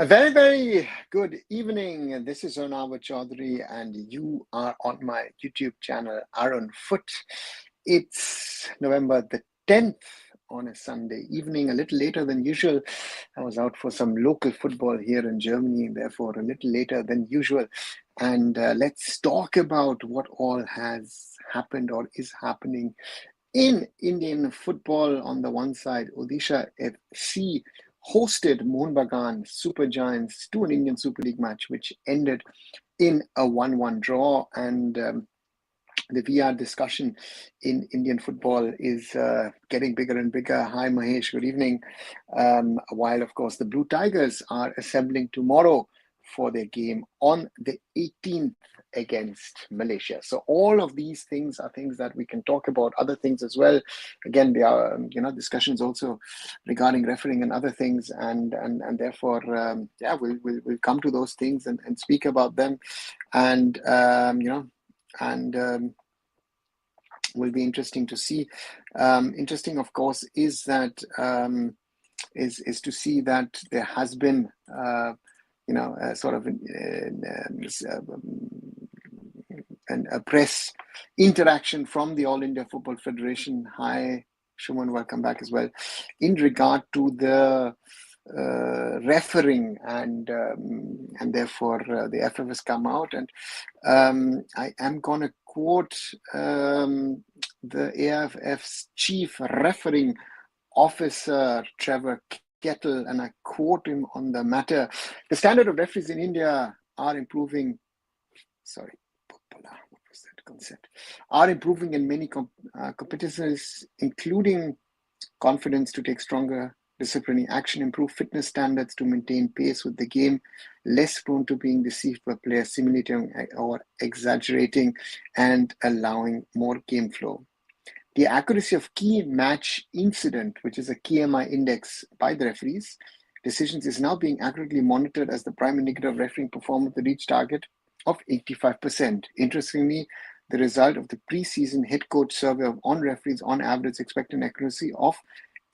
A very, very good evening. This is Arunfoot Chaudhary, and you are on my YouTube channel, arunfoot. It's November the 10th on a Sunday evening, a little later than usual. I was out for some local football here in Germany, therefore a little later than usual. And let's talk about what all has happened or is happening in Indian football. On the one side, Odisha FC hosted Mohun Bagan Super Giants to an Indian Super League match, which ended in a 1-1 draw. And the VR discussion in Indian football is getting bigger and bigger. Hi, Mahesh. Good evening. While, of course, the Blue Tigers are assembling tomorrow for their game on the 18th against Malaysia. So all of these things are things that we can talk about, other things as well. Again, there are discussions also regarding refereeing and other things, and therefore we'll come to those things and speak about them, and will be interesting to see. Interesting, of course, is that is to see that there has been a press interaction from the All India Football Federation. Hi, Shuman, welcome back as well. In regard to the refereeing, and therefore the FF has come out, and I am going to quote the AIFF's chief refereeing officer, Trevor Kettle, and I quote him on the matter. The standard of referees in India are improving. Are improving in many competitions, including confidence to take stronger disciplinary action, improve fitness standards to maintain pace with the game, less prone to being deceived by players simulating or exaggerating, and allowing more game flow. The accuracy of key match incident, which is a KMI index by the referees, decisions is now being accurately monitored as the prime indicator of refereeing performance to reach target of 85%. Interestingly, the result of the pre-season head coach survey of on referees on average expect an accuracy of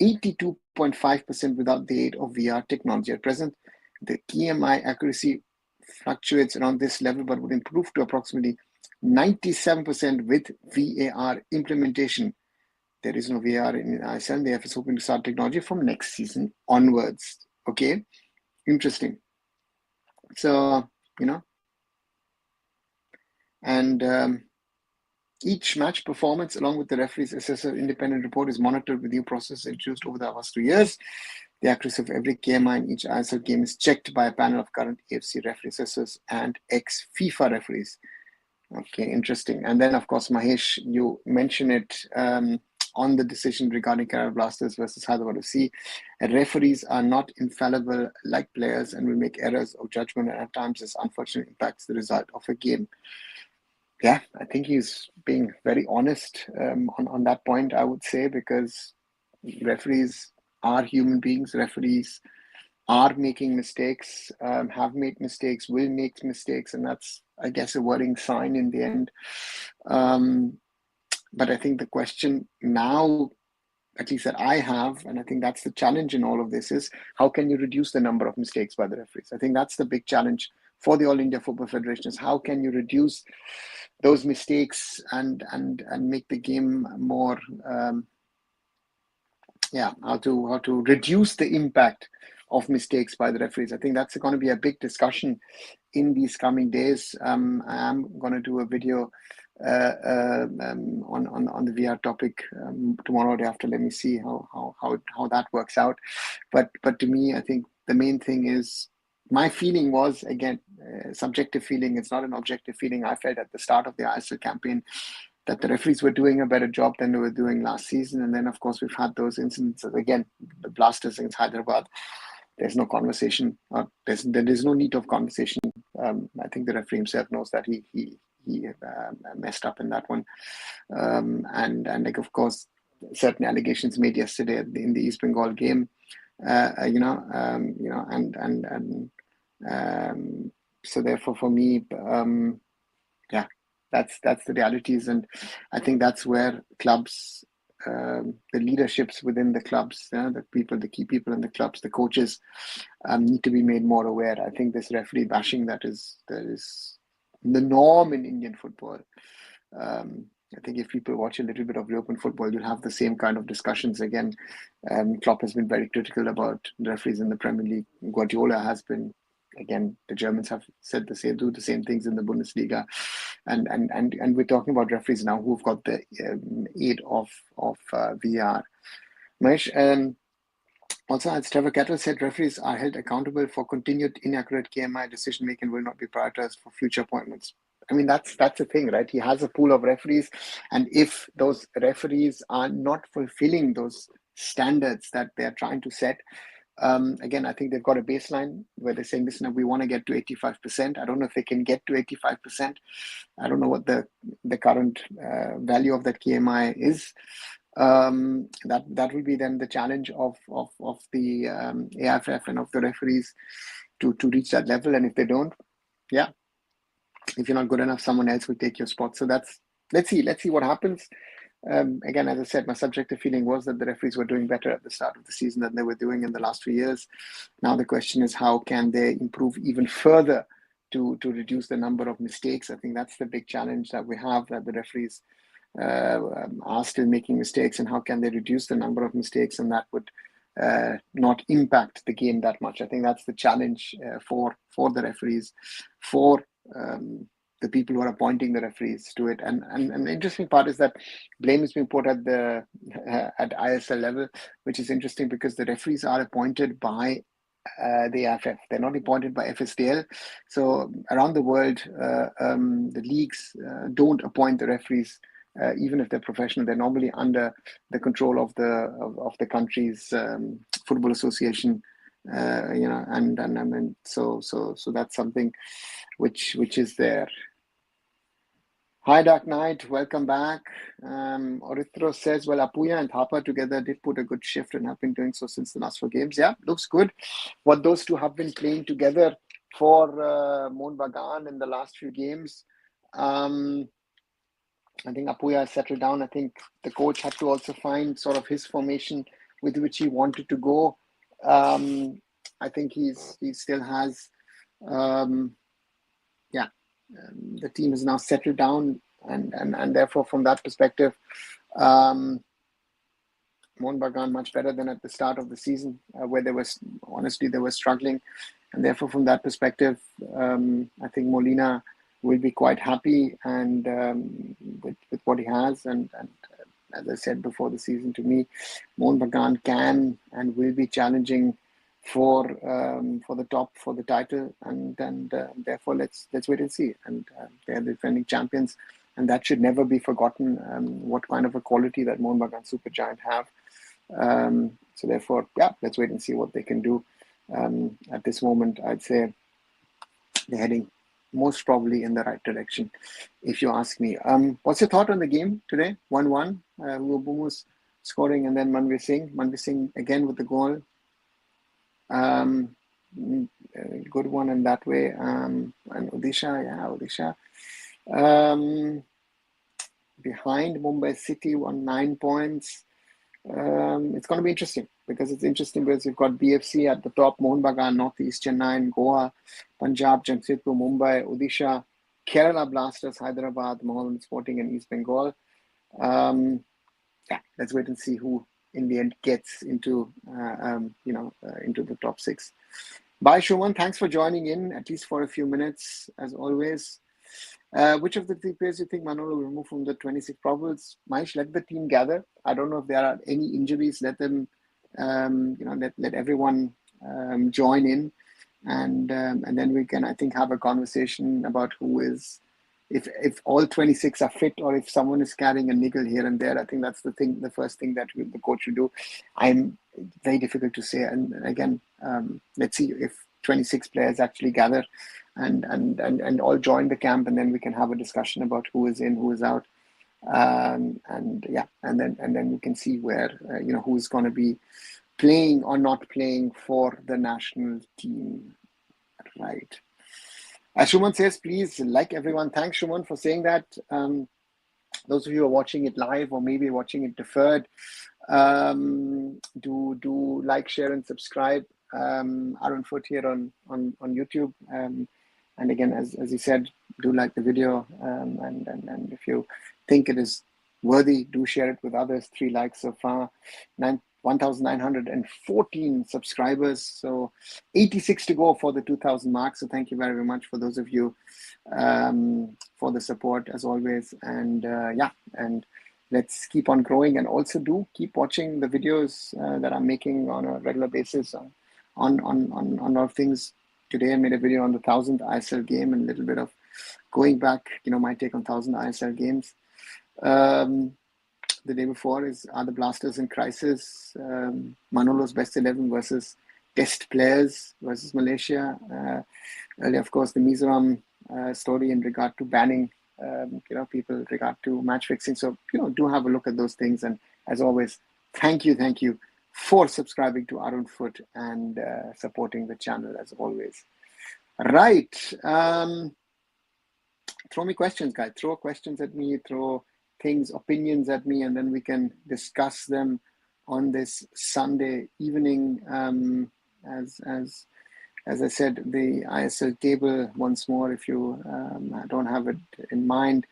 82.5% without the aid of VR technology. At present, the KMI accuracy fluctuates around this level, but would improve to approximately 97% with VAR implementation. There is no VAR in ISL. The AIFF is hoping to start technology from next season onwards. Okay, interesting. So, and each match performance, along with the referee's assessor independent report, is monitored with new process introduced over the last 2 years. The accuracy of every KMI in each ISL game is checked by a panel of current AFC referee assessors and ex-FIFA referees. Okay, interesting. And then, of course, Mahesh, you mentioned it on the decision regarding Kerala Blasters versus Hyderabad FC. Referees are not infallible like players and will make errors of judgment, and at times this unfortunately impacts the result of a game. Yeah, I think he's being very honest on that point, I would say, because referees are human beings. Referees are making mistakes, have made mistakes, will make mistakes, and that's, I guess, a worrying sign in the end. But I think the question now, at least that I have, and I think that's the challenge in all of this, is how can you reduce the number of mistakes by the referees? I think that's the big challenge for the All India Football Federation, is how can you reduce those mistakes and make the game more, how to reduce the impact of mistakes by the referees. I think that's going to be a big discussion in these coming days. I am going to do a video on the VR topic tomorrow or day after. Let me see how that works out. But to me, I think the main thing is, my feeling was, again, subjective feeling. It's not an objective feeling. I felt at the start of the ISL campaign that the referees were doing a better job than they were doing last season. And then, of course, we've had those incidences. Again, the Blasters against Hyderabad, there's no conversation. There is no need of conversation. I think the referee himself knows that he messed up in that one. And like, of course, certain allegations made yesterday in the East Bengal game, so therefore for me, that's the realities, and I think that's where clubs the leaderships within the clubs, the key people in the clubs, the coaches need to be made more aware. I think this referee bashing that is the norm in Indian football. I think if people watch a little bit of European football, you'll have the same kind of discussions again. Klopp has been very critical about referees in the Premier League. Guardiola has been. Again, the Germans have said the same, do the same things in the Bundesliga, and we're talking about referees now who've got the aid of VR. Mahesh, also, as Trevor Kettle said, referees are held accountable for continued inaccurate KMI decision making will not be prioritized for future appointments. I mean, that's the thing, right? He has a pool of referees, and if those referees are not fulfilling those standards that they're trying to set, again, I think they've got a baseline where they're saying, listen, we want to get to 85%. I don't know if they can get to 85%. I don't know what the current value of that KMI is. That will be then the challenge of the AIFF and of the referees to reach that level. And if they don't, yeah, if you're not good enough, someone else will take your spot. So let's see what happens. Again, as I said, my subjective feeling was that the referees were doing better at the start of the season than they were doing in the last few years. Now the question is, how can they improve even further to reduce the number of mistakes? I think that's the big challenge that we have, that the referees are still making mistakes, and how can they reduce the number of mistakes, and that would not impact the game that much. I think that's the challenge for the referees, for the people who are appointing the referees to it. And the interesting part is that blame is being put at at ISL level, which is interesting because the referees are appointed by the AIFF. They're not appointed by FSDL. So around the world, the leagues don't appoint the referees. Even if they're professional, they're normally under the control of the country's football association. And I mean, so that's something which is there. Hi, Dark Knight, welcome back. Orithro says, well, Apuya and Thapa together did put a good shift and have been doing so since the last 4 games. Yeah, looks good. What those two have been playing together for Mohun Bagan in the last few games. I think Apuya has settled down. I think the coach had to also find sort of his formation with which he wanted to go. I think he still has, the team is now settled down, and therefore from that perspective, Mohun Bagan much better than at the start of the season, where they were struggling, and therefore from that perspective, I think Molina will be quite happy and with what he has, and as I said before the season, to me, Mohun Bagan can and will be challenging for the title, and therefore let's wait and see. And they're the defending champions, and that should never be forgotten. What kind of a quality that Mohun Bagan Super Giant have. So therefore, yeah, let's wait and see what they can do. At this moment, I'd say they're heading most probably in the right direction, if you ask me. What's your thought on the game today? 1-1. Uobumus scoring, and then Manveer Singh again with the goal. Good one in that way. And Odisha. Behind Mumbai City on 9 points. It's going to be interesting because you've got BFC at the top, Mohun Bagan, Northeast, Chennai, Goa, Punjab, Jamshedpur, Mumbai, Odisha, Kerala Blasters, Hyderabad, Mohun Sporting, and East Bengal. Let's wait and see who in the end gets into the top 6. Bye, Shuman. Thanks for joining in, at least for a few minutes, as always. Which of the 3 players you think Manolo will remove from the 26 probables? Mahesh, let the team gather. I don't know if there are any injuries. Let them, let everyone join in, and then we can, I think, have a conversation about who is, if all 26 are fit, or if someone is carrying a niggle here and there. I think that's the first thing that the coach will do. I'm very difficult to say, and again, let's see if 26 players actually gather and all join the camp, and then we can have a discussion about who is in, who is out, and then we can see where who's going to be playing or not playing for the national team, right? As Shuman says, please like everyone. Thanks, Shuman, for saying that. Those of you who are watching it live or maybe watching it deferred, do like, share, and subscribe. Arun Foot here on YouTube. And again, as you said, do like the video, and if you think it is worthy, do share it with others. 3 likes so far, 1,914 subscribers, so 86 to go for the 2,000 mark. So thank you very much for those of you for the support as always. And and let's keep on growing, and also do keep watching the videos that I'm making on a regular basis on a lot of things. Today I made a video on the 1,000th ISL game and a little bit of going back, my take on 1,000 ISL games. The day before are the Blasters in crisis. Manolo's best 11 versus test players versus Malaysia. Earlier, of course, the Mizoram story in regard to banning people in regard to match fixing. So, do have a look at those things. And as always, thank you for subscribing to Arun Foot and supporting the channel as always. Right. Throw me questions, guys. Throw questions at me, throw opinions at me, and then we can discuss them on this Sunday evening. As I said, the ISL table once more, if you don't have it in mind.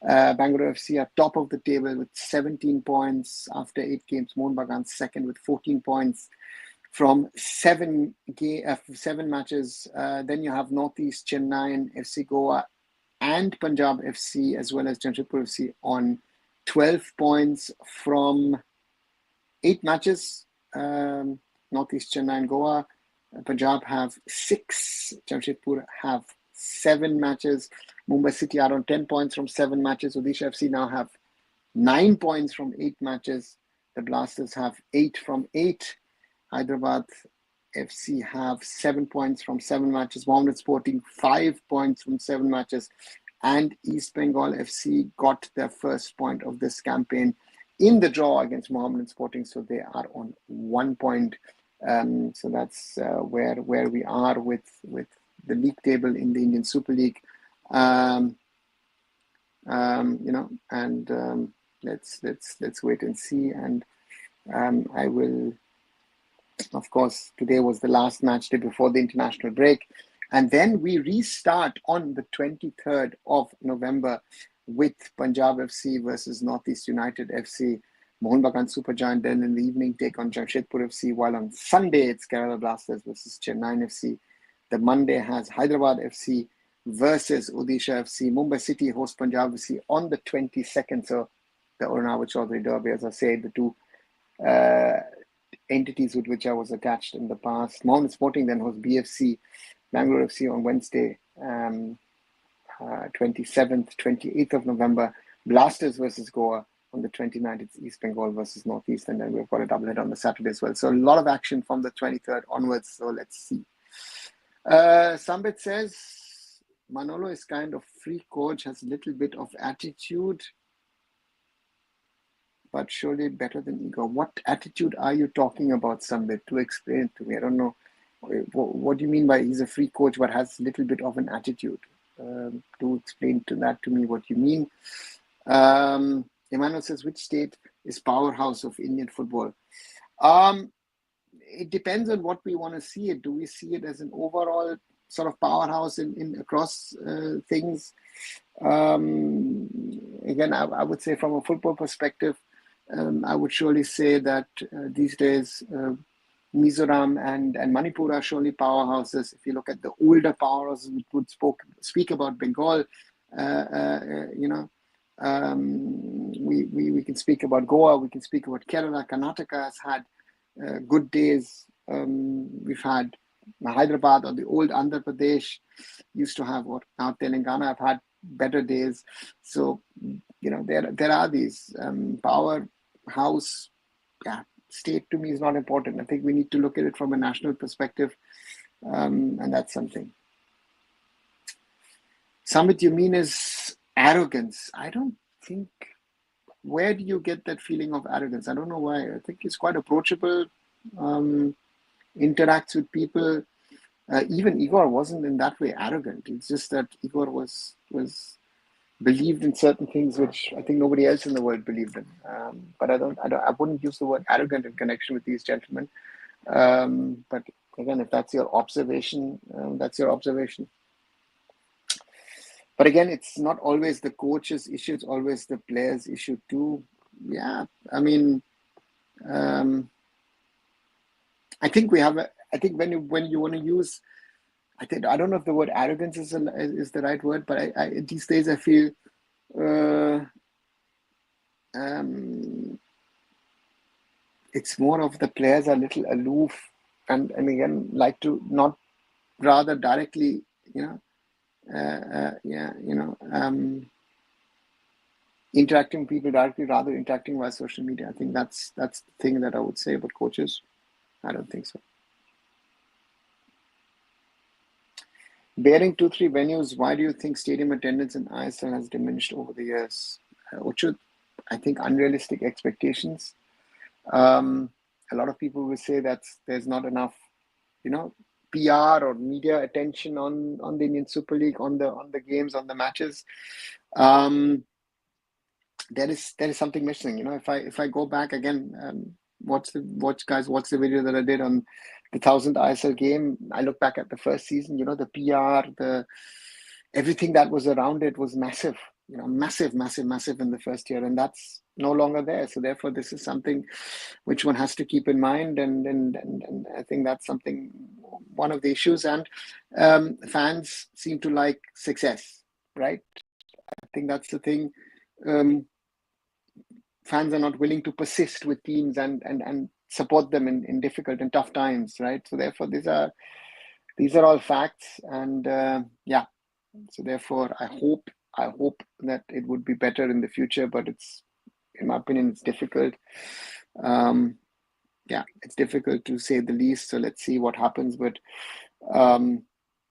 Bangalore FC are top of the table with 17 points after 8 games. Mohun Bagan second with 14 points from 7 matches. Then you have Northeast Chennai, FC Goa, and Punjab FC, as well as Jamshedpur FC, on 12 points from 8 matches. Northeast Chennai and Goa. Punjab have 6. Jamshedpur have 7 matches. Mumbai City are on 10 points from 7 matches. Odisha FC now have 9 points from 8 matches. The Blasters have 8 from 8. Hyderabad FC have 7 points from 7 matches. Mohammedan Sporting 5 points from 7 matches. And East Bengal FC got their first point of this campaign in the draw against Mohammedan Sporting. So they are on 1 point. So that's where we are with the league table in the Indian Super League. Let's wait and see. And I will. Of course, today was the last match day before the international break. And then we restart on the 23rd of November with Punjab FC versus Northeast United FC. Mohun Bagan Super Giant then in the evening take on Jamshedpur FC, while on Sunday it's Kerala Blasters versus Chennai FC. The Monday has Hyderabad FC versus Odisha FC. Mumbai City hosts Punjab FC on the 22nd. So the Arunavut Chaudhary Derby, as I said, the two entities with which I was attached in the past. Mohun Sporting then hosts BFC, Bangalore FC on Wednesday, 27th, 28th of November. Blasters versus Goa on the 29th. It's East Bengal versus Northeast, and then we've got a doubleheader on the Saturday as well. So a lot of action from the 23rd onwards. So let's see. Sambit says Manolo is kind of free coach, has a little bit of attitude, but surely better than ego. What attitude are you talking about, Sambit? To explain it to me. I don't know. What do you mean by he's a free coach but has a little bit of an attitude? To explain that to me what you mean. Emmanuel says, which state is powerhouse of Indian football? It depends on what we want to see it. Do we see it as an overall sort of powerhouse in across things? Again, I would say from a football perspective, I would surely say that these days Mizoram and Manipur are surely powerhouses. If you look at the older powerhouses, we would speak about Bengal. We can speak about Goa. We can speak about Kerala. Karnataka has had good days. We've had Hyderabad, or the old Andhra Pradesh used to have, what now Telangana have had better days. So there are these powerhouse. State to me is not important. I think we need to look at it from a national perspective, and that's something. Samit, you mean is arrogance? I don't think. Where do you get that feeling of arrogance? I don't know why. I think he's quite approachable, interacts with people. Even Igor wasn't in that way arrogant. It's just that Igor was believed in certain things which I think nobody else in the world believed in. But I wouldn't use the word arrogant in connection with these gentlemen. But again, if that's your observation, that's your observation. But again, it's not always the coach's issue; it's always the player's issue too. Yeah, I mean, I think I think when you want to use, I don't know if the word arrogance is the right word, but these days I feel. It's more of the players are a little aloof and again like to not rather directly, interacting with people directly, rather interacting via social media. I think that's the thing that I would say about coaches. I don't think so. Bearing 2-3 venues, why do you think stadium attendance in ISL has diminished over the years? Uchud, I think unrealistic expectations. A lot of people will say that there's not enough, PR or media attention on the Indian Super League, on the games, on the matches. There is something missing. If I go back again, watch the video that I did on the 1000th ISL game. I look back at the first season. The PR, everything that was around it was massive. Massive in the first year, and that's no longer there. So therefore, this is something which one has to keep in mind, and I think that's one of the issues. And fans seem to like success, right? I think that's the thing. Fans are not willing to persist with teams and support them in difficult and tough times, right? So therefore, these are all facts, and so therefore, I hope that it would be better in the future, but in my opinion, it's difficult. It's difficult to say the least. So let's see what happens. But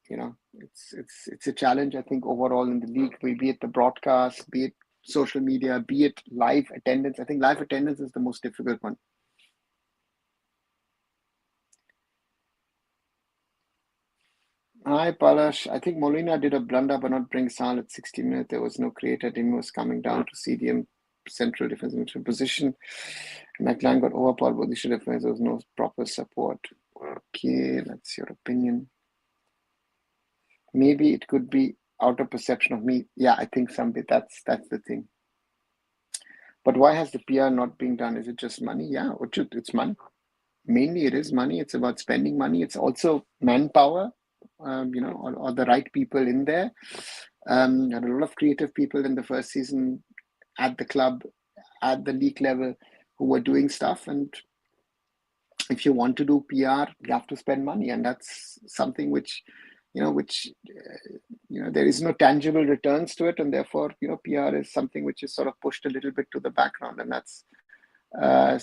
it's a challenge, I think, overall in the league, be it the broadcast, be it social media, be it live attendance. I think live attendance is the most difficult one. Hi, Palash. I think Molina did a blunder by not bring Sal at 60 minutes. There was no creator. Dimi was coming down to CDM central defense midfield position. McLaren got overpowered position defense. There was no proper support. Okay, that's your opinion. Maybe it could be out of perception of me. Yeah, I think that's the thing. But why has the PR not being done? Is it just money? Yeah, it's money. Mainly it is money. It's about spending money. It's also manpower, or the right people in there. Had a lot of creative people in the first season at the club, at the league level, who were doing stuff. And if you want to do PR, you have to spend money. And that's something which there is no tangible returns to it, and therefore PR is something which is sort of pushed a little bit to the background, and that's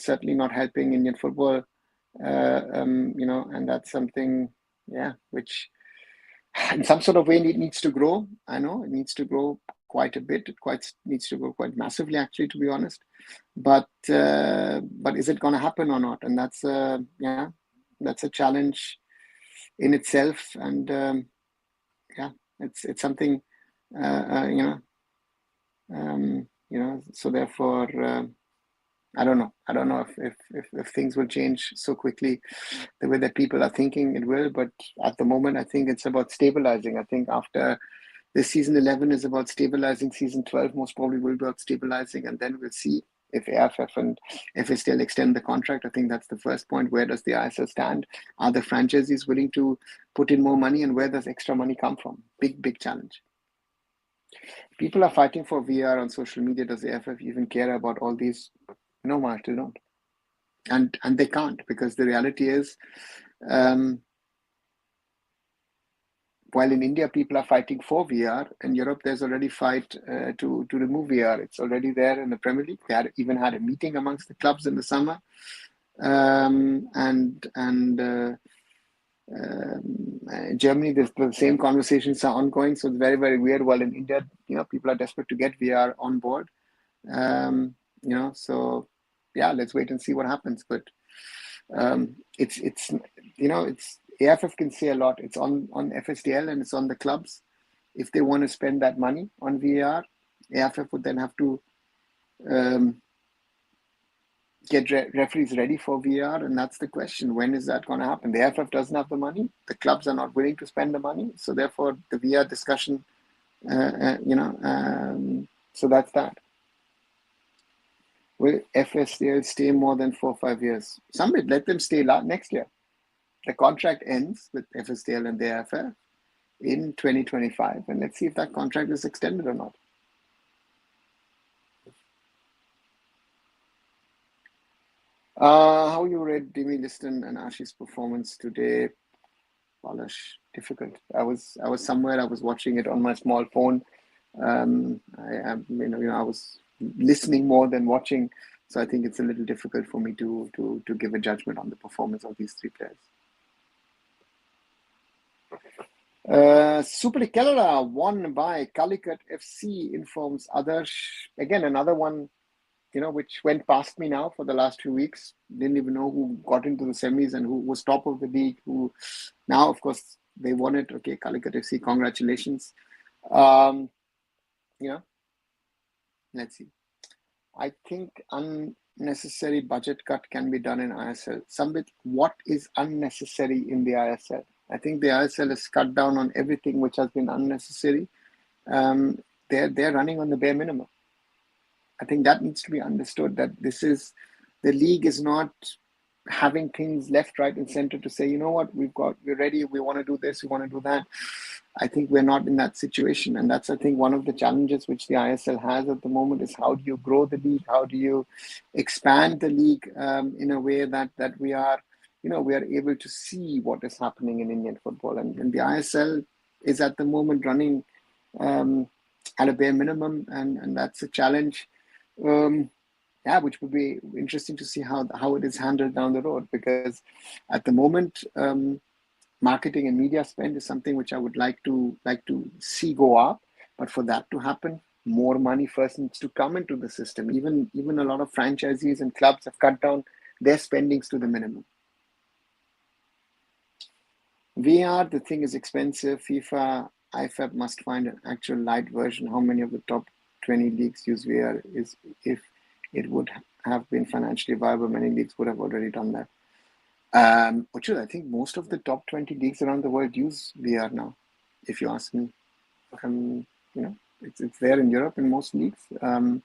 certainly not helping Indian football, and that's something which in some sort of way it needs to grow. I know it needs to grow quite a bit. It needs to grow quite massively, actually, to be honest. But is it going to happen or not? And that's a challenge in itself, and it's something so therefore I don't know if things will change so quickly the way that people are thinking it will, but at the moment I think it's about stabilizing. I think after this season 11 is about stabilizing. Season 12 most probably will be about stabilizing, and then we'll see if AIFF and FA still extend the contract. I think that's the first point. Where does the ISL stand? Are the franchisees willing to put in more money, and where does extra money come from? Big challenge. People are fighting for VR on social media. Does the AIFF even care about all these? No, Mark, they don't. And they can't, because the reality is, while in India people are fighting for VR, in Europe there's already fight to remove VR. It's already there in the Premier League. They even had a meeting amongst the clubs in the summer, Germany, the same conversations are ongoing. So it's very, very weird. While in India, people are desperate to get VR on board. So let's wait and see what happens. But it's AIFF can say a lot. It's on FSDL and it's on the clubs. If they want to spend that money on VR, AIFF would then have to um, get referees ready for VAR, and that's the question. When is that going to happen? The AIFF doesn't have the money. The clubs are not willing to spend the money. So therefore, the VAR discussion, so that's that. Will FSDL stay more than 4 or 5 years? Somebody let them stay next year. The contract ends with FSDL and the AIFF in 2025, and let's see if that contract is extended or not. How you rate Demi Liston and Ashi's performance today? Polish, difficult. I was somewhere. I was watching it on my small phone. I was listening more than watching, so I think it's a little difficult for me to give a judgment on the performance of these three players. Super League Kerala won by Calicut FC, informs Adarsh. Again, another one, which went past me now for the last few weeks. Didn't even know who got into the semis and who was top of the league. Who now, of course, they won it. Okay, Calicut FC, congratulations. Let's see. I think unnecessary budget cut can be done in ISL. Sambit, what is unnecessary in the ISL? I think the ISL has cut down on everything which has been unnecessary. They're running on the bare minimum. I think that needs to be understood, that the league is not having things left, right, and center to say, you know what, we're ready, we want to do this, we want to do that. I think we're not in that situation, and that's, I think, one of the challenges which the ISL has at the moment is how do you grow the league, how do you expand the league in a way that we are, we are able to see what is happening in Indian football, and the ISL is at the moment running at a bare minimum, and that's a challenge. Which would be interesting to see how it is handled down the road, because at the moment, marketing and media spend is something which I would like to see go up. But for that to happen, more money first needs to come into the system. Even a lot of franchisees and clubs have cut down their spendings to the minimum. VR, the thing is expensive. FIFA, AIFF must find an actual light version. How many of the top 20 leagues use VR? If it would have been financially viable, many leagues would have already done that. Uchud, I think most of the top 20 leagues around the world use VR now, if you ask me. It's there in Europe in most leagues. Even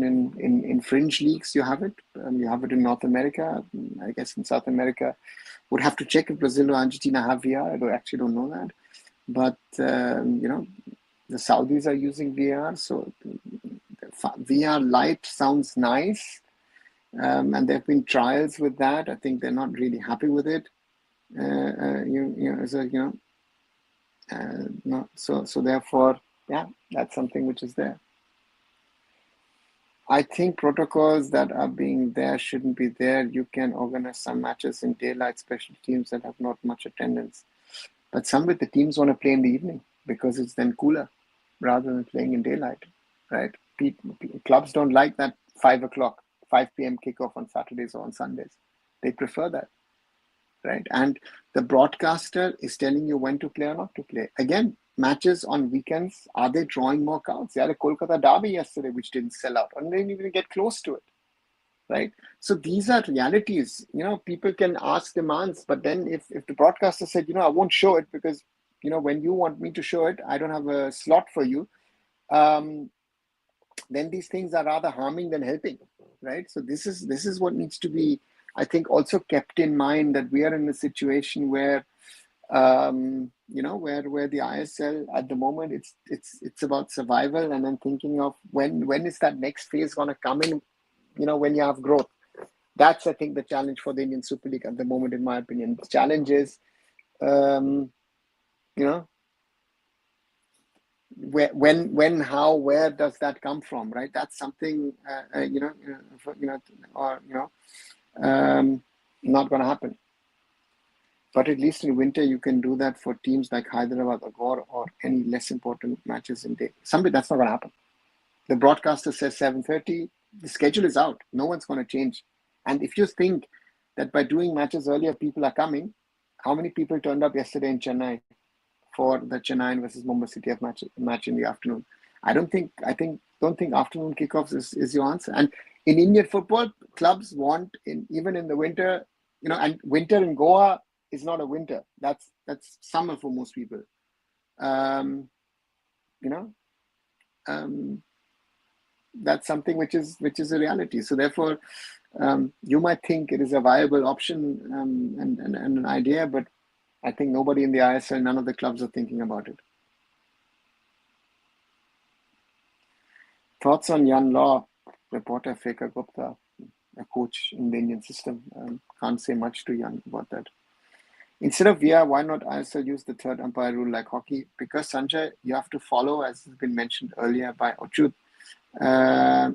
in fringe leagues, you have it. You have it in North America. I guess in South America, would have to check if Brazil or Argentina have VR. I actually don't know that. But, the Saudis are using VR. So VR Lite sounds nice. And there have been trials with that. I think they're not really happy with it. So therefore, that's something which is there. I think protocols that are being there shouldn't be there. You can organize some matches in daylight, special teams that have not much attendance. But some with the teams want to play in the evening because it's then cooler rather than playing in daylight, right? Clubs don't like that 5 p.m. kickoff on Saturdays or on Sundays. They prefer that, right? And the broadcaster is telling you when to play or not to play. Again, matches on weekends, are they drawing more crowds? They had a Kolkata derby yesterday which didn't sell out, and they didn't even get close to it, right? So these are realities. People can ask demands, but then if the broadcaster said, I won't show it because, when you want me to show it, I don't have a slot for you, then these things are rather harming than helping, right? So this is what needs to be, I think, also kept in mind, that we are in a situation where where the ISL at the moment, it's about survival, and then thinking of when is that next phase going to come in, when you have growth. That's, I think, the challenge for the Indian Super League at the moment, in my opinion. The challenge is, when, how, where does that come from, right? That's something, not going to happen. But at least in winter, you can do that for teams like Hyderabad or Gore, or any less important matches in day. Something that's not going to happen. The broadcaster says 7:30. The schedule is out. No one's going to change. And if you think that by doing matches earlier, people are coming, how many people turned up yesterday in Chennai for the Chennai versus Mumbai City match in the afternoon? don't think afternoon kickoffs is your answer. And in Indian football, clubs want even in the winter, and winter in Goa is not a winter. That's summer for most people. Um, you know, um, that's something which is a reality. So therefore, you might think it is a viable option and an idea, but I think nobody in the ISL, none of the clubs are thinking about it. Thoughts on Jan Law, reporter Faker Gupta, a coach in the Indian system. Can't say much to Jan about that. Instead of VR, why not ISL use the third umpire rule like hockey? Because Sanjay, you have to follow, as has been mentioned earlier by Ochut, that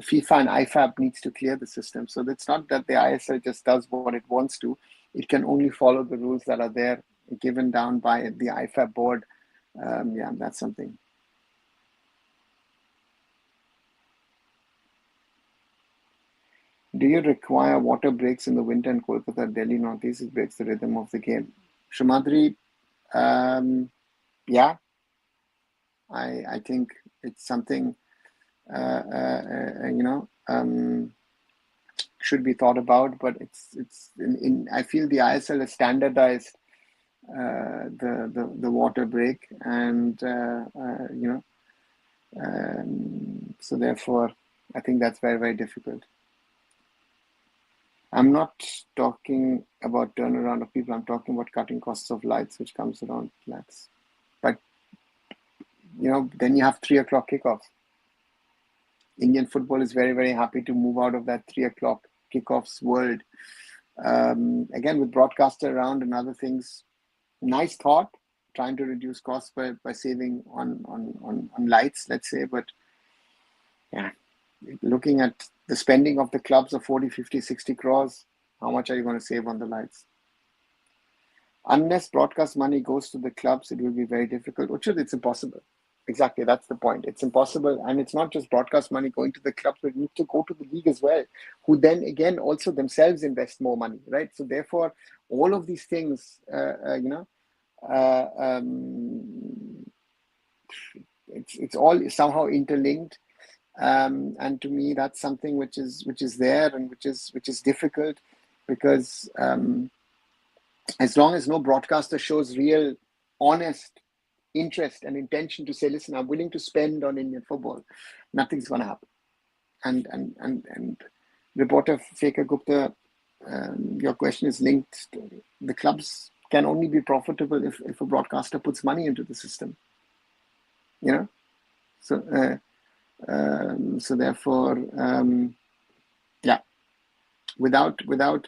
FIFA and AIFF needs to clear the system. So it's not that the ISL just does what it wants to. It can only follow the rules that are there, given down by the AIFF board. That's something. Do you require water breaks in the winter in Kolkata, Delhi, Northeast? It breaks the rhythm of the game. Shumadri, yeah, I think it's something, should be thought about, but it's I feel the ISL has standardized the water break, and so therefore I think that's very, very difficult. I'm not talking about turnaround of people. I'm talking about cutting costs of lights, which comes around lakhs. But then you have 3 o'clock kickoffs. Indian football is very, very happy to move out of that 3 o'clock kickoffs world. Again, with broadcaster around and other things, nice thought, trying to reduce costs by saving on lights, let's say. But yeah, looking at the spending of the clubs of 40, 50, 60 crores, how much are you going to save on the lights? Unless broadcast money goes to the clubs, it will be very difficult. It's impossible. Exactly, that's the point. It's impossible. And it's not just broadcast money going to the clubs, but it needs to go to the league as well, who then again also themselves invest more money, right? So therefore, all of these things, it's all somehow interlinked. And to me, that's something which is there and which is difficult, because as long as no broadcaster shows real, honest interest and intention to say, listen, I'm willing to spend on Indian football, nothing's going to happen. And reporter Faker Gupta, your question is linked. The clubs can only be profitable if a broadcaster puts money into the system. So therefore, without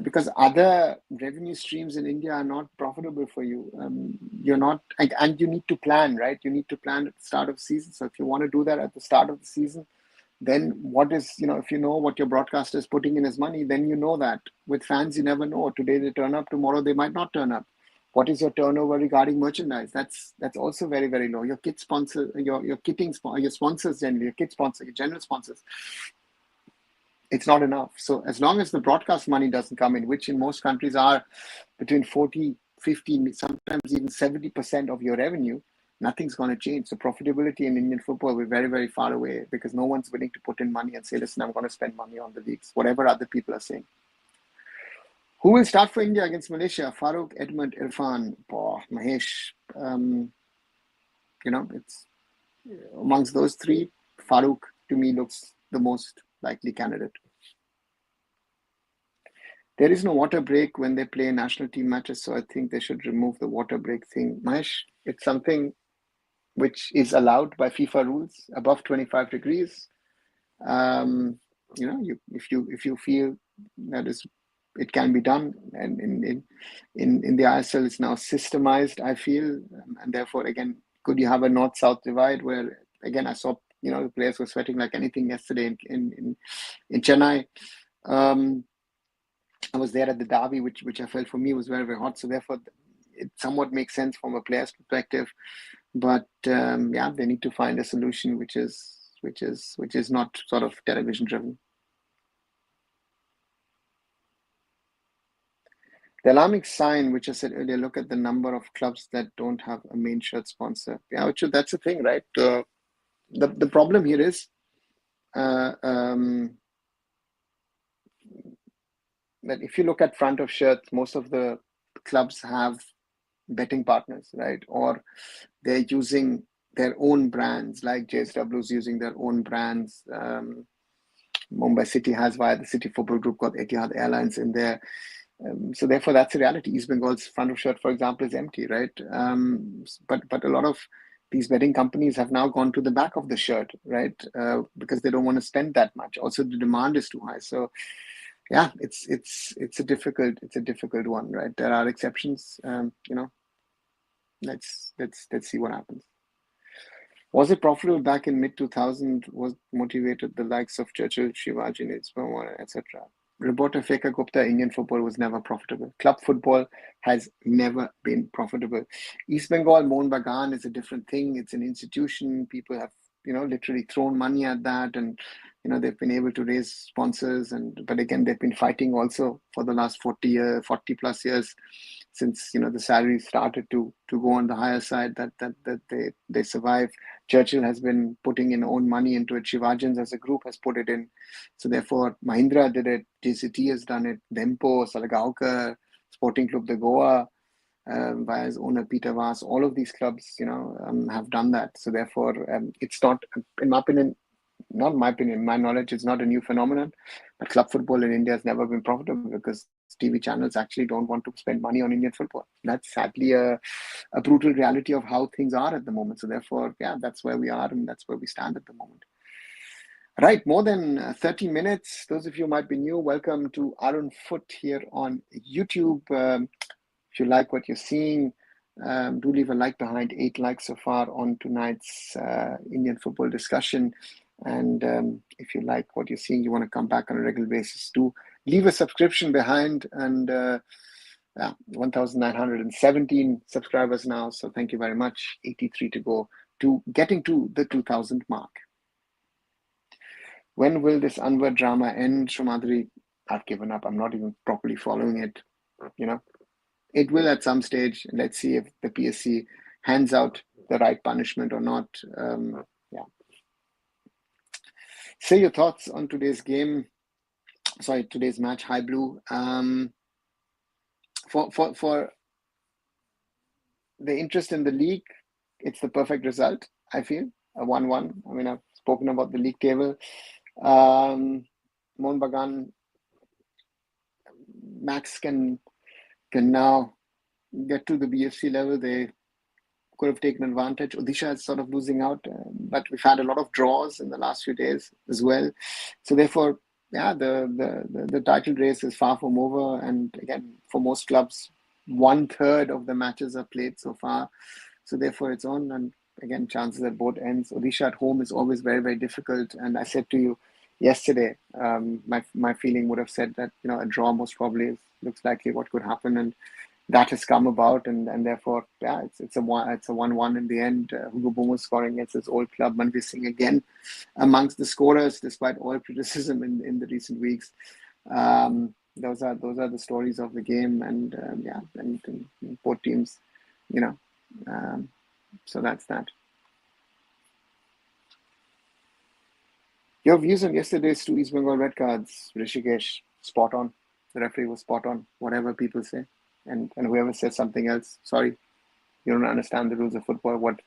because other revenue streams in India are not profitable for you. You're not, and you need to plan, right? You need to plan at the start of the season. So if you want to do that at the start of the season, then if you know what your broadcaster is putting in his money, then you know that. With fans, you never know. Today they turn up, tomorrow they might not turn up. What is your turnover regarding merchandise? That's also very, very low. Your kit sponsor, your kitting, your sponsors generally, your kit sponsor, your general sponsors, it's not enough. So as long as the broadcast money doesn't come in, which in most countries are between 40, 50, sometimes even 70% of your revenue, nothing's going to change. So profitability in Indian football, we're very, very far away, because no one's willing to put in money and say, listen, I'm going to spend money on the leagues, whatever other people are saying. Who will start for India against Malaysia? Farooq, Edmund, Irfan, Mahesh. It's amongst those three, Farooq to me looks the most likely candidate. There is no water break when they play national team matches, so I think they should remove the water break thing. Mahesh, it's something which is allowed by FIFA rules above 25 degrees. If you feel that it can be done, and in the ISL it's now systemized, I feel, and therefore again, could you have a north-south divide where again I saw the players were sweating like anything yesterday in Chennai. I was there at the derby, which I felt for me was very, very hot. So therefore, it somewhat makes sense from a player's perspective. But they need to find a solution which is not sort of television driven. The alarming sign, which I said earlier, look at the number of clubs that don't have a main shirt sponsor. Yeah, which that's the thing, right? The problem here is uh, um, that if you look at front of shirts, most of the clubs have betting partners, right? Or they're using their own brands, like JSW is using their own brands. Mumbai City has via the City Football Group got Etihad Airlines in there. So therefore, that's the reality. East Bengal's front of shirt, for example, is empty, right? But a lot of these betting companies have now gone to the back of the shirt, right? Because they don't want to spend that much. Also, the demand is too high. So yeah, it's a difficult one, right? There are exceptions. Let's see what happens. Was it profitable back in mid 2000? Was motivated the likes of Churchill, Shivaji, etc. Reporter Feka Gupta, Indian football was never profitable. Club football has never been profitable. East Bengal, Mohun Bagan is a different thing. It's an institution. People have, literally thrown money at that, and they've been able to raise sponsors. But again, they've been fighting also for the last 40 plus years, since the salaries started to go on the higher side, that they survive. Churchill has been putting in own money into it. Shivajans as a group has put it in. So therefore, Mahindra did it. JCT has done it. Dempo, Salagaonkar, Sporting Club de Goa, via his owner Peter Vass. All of these clubs, have done that. So therefore, it's not, in my opinion, my knowledge, it's not a new phenomenon. But club football in India has never been profitable because TV channels actually don't want to spend money on Indian football. That's sadly a brutal reality of how things are at the moment. So therefore, yeah, that's where we are and that's where we stand at the moment. Right, more than 30 minutes. Those of you who might be new, welcome to Arun Foot here on YouTube. If you like what you're seeing, do leave a like behind. 8 likes so far on tonight's Indian football discussion. And if you like what you're seeing, you want to come back on a regular basis, do leave a subscription behind. And 1,917 subscribers now. So thank you very much. 83 to go to getting to the 2,000 mark. When will this Anwar drama end, Shumadri? I've given up. I'm not even properly following it. It will at some stage. Let's see if the PSC hands out the right punishment or not. Say your thoughts on today's game. Sorry, today's match, High Blue. For the interest in the league, it's the perfect result, I feel. A 1-1. I mean, I've spoken about the league table. Mohun Bagan, Max can now get to the BFC level. They could have taken advantage. Odisha is sort of losing out, but we've had a lot of draws in the last few days as well. So therefore, yeah, the title race is far from over. And again, for most clubs, 1/3 of the matches are played so far. So therefore, it's on. And again, chances at both ends. Odisha at home is always very, very difficult. And I said to you yesterday, my feeling would have said that a draw most probably looks likely what could happen, and that has come about, and therefore, yeah, it's a 1-1 in the end. Hugo Bomo scoring against his old club. Manvir Singh again amongst the scorers, despite all criticism in the recent weeks. Those are the stories of the game, and both teams, so that's that. Your views on yesterday's 2 East Bengal red cards, Rishikesh, spot on. The referee was spot on, whatever people say. And whoever says something else, sorry, you don't understand the rules of football. What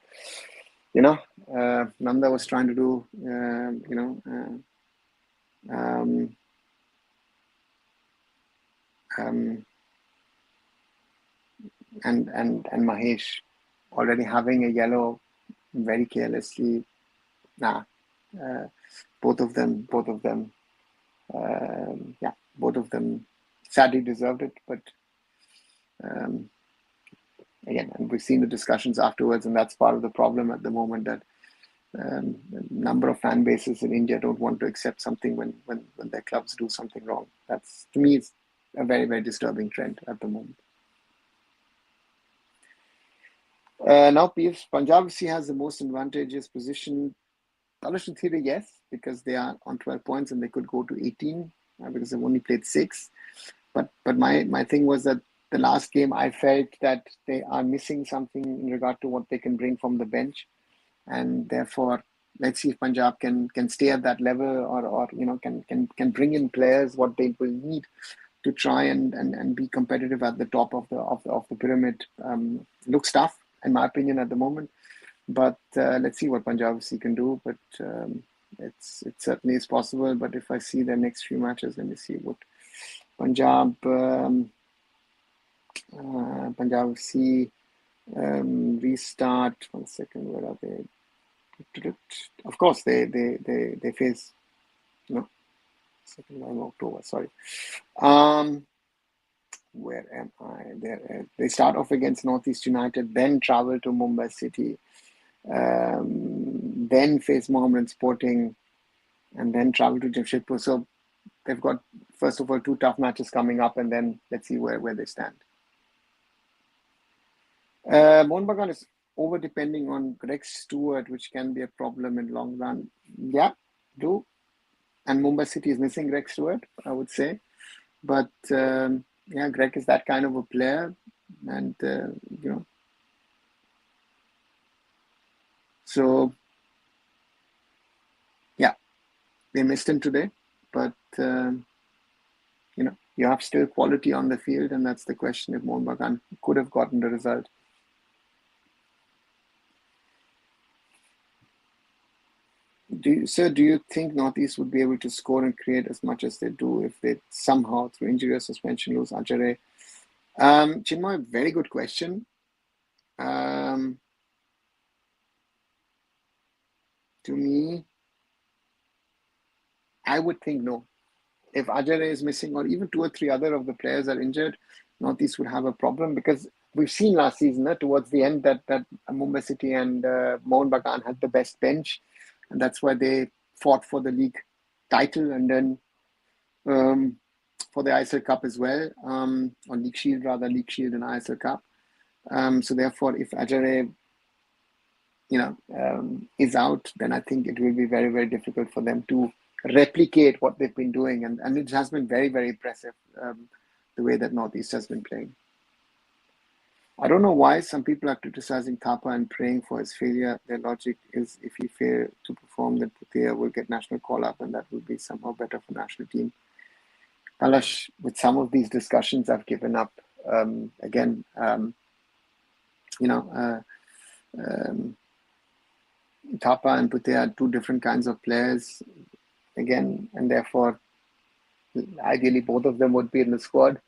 Nanda was trying to do, and Mahesh already having a yellow very carelessly. Both of them, sadly deserved it. But again, and we've seen the discussions afterwards, and that's part of the problem at the moment, that a number of fan bases in India don't want to accept something when their clubs do something wrong. That's, to me, it's a very, very disturbing trend at the moment. Now, Punjab FC has the most advantageous position. Solution theory, yes, because they are on 12 points and they could go to 18 because they've only played 6. But my thing was that the last game, I felt that they are missing something in regard to what they can bring from the bench, and therefore, let's see if Punjab can stay at that level, or can bring in players what they will need to try and be competitive at the top of the pyramid. Looks tough, in my opinion, at the moment, but let's see what Punjab FC can do. But it certainly is possible. But if I see their next few matches, let me see what Punjab FC restart. 1 second, where are they? Of course, they face second of October. Sorry. Where am I? There. They start off against Northeast United, then travel to Mumbai City, then face Mohammedan Sporting, and then travel to Jamshedpur. So they've got, first of all, 2 tough matches coming up, and then let's see where they stand. Mohun Bagan is over depending on Greg Stewart, which can be a problem in long run. Yeah, do. And Mumbai City is missing Greg Stewart, I would say. But yeah, Greg is that kind of a player, and so yeah, they missed him today, but you have still quality on the field, and that's the question if Mohun Bagan could have gotten the result. Do you think Northeast would be able to score and create as much as they do if they somehow, through injury or suspension, lose Ajare? Chinmoy, very good question. To me, I would think no. If Ajare is missing, or even 2 or 3 other of the players are injured, Northeast would have a problem, because we've seen last season towards the end that Mumbai City and Mohun Bagan had the best bench, and that's why they fought for the league title, and then for the ISL Cup as well, or League Shield and ISL Cup. So therefore, if Ajare is out, then I think it will be very, very difficult for them to replicate what they've been doing, and it has been very, very impressive, the way that Northeast has been playing. I don't know why some people are criticizing Thapa and praying for his failure. Their logic is, if he fails to perform, then Putea will get national call-up, and that will be somehow better for national team. Kalash, with some of these discussions, I've given up. Again, Thapa and Putea are 2 different kinds of players, again, and therefore, ideally, both of them would be in the squad.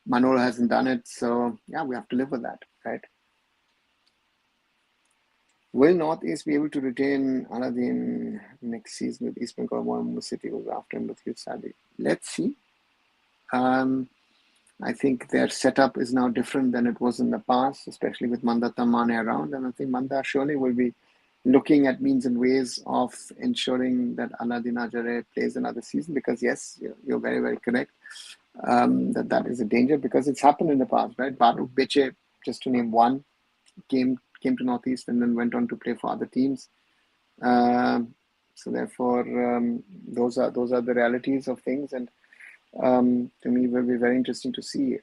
Manolo hasn't done it, so yeah, we have to live with that, right? Will Northeast be able to retain Aladdin next season with East Bengal? Mumbai City was after him with Youth Sadi. Let's see. I think their setup is now different than it was in the past, especially with Mandata Mane around, and I think Manda surely will be looking at means and ways of ensuring that Aladdin Ajare plays another season, because yes, you're very, very correct. That is a danger, because it's happened in the past, right? Baruk Beche, just to name one, came to Northeast and then went on to play for other teams. So therefore, those are the realities of things, and to me, it will be very interesting to see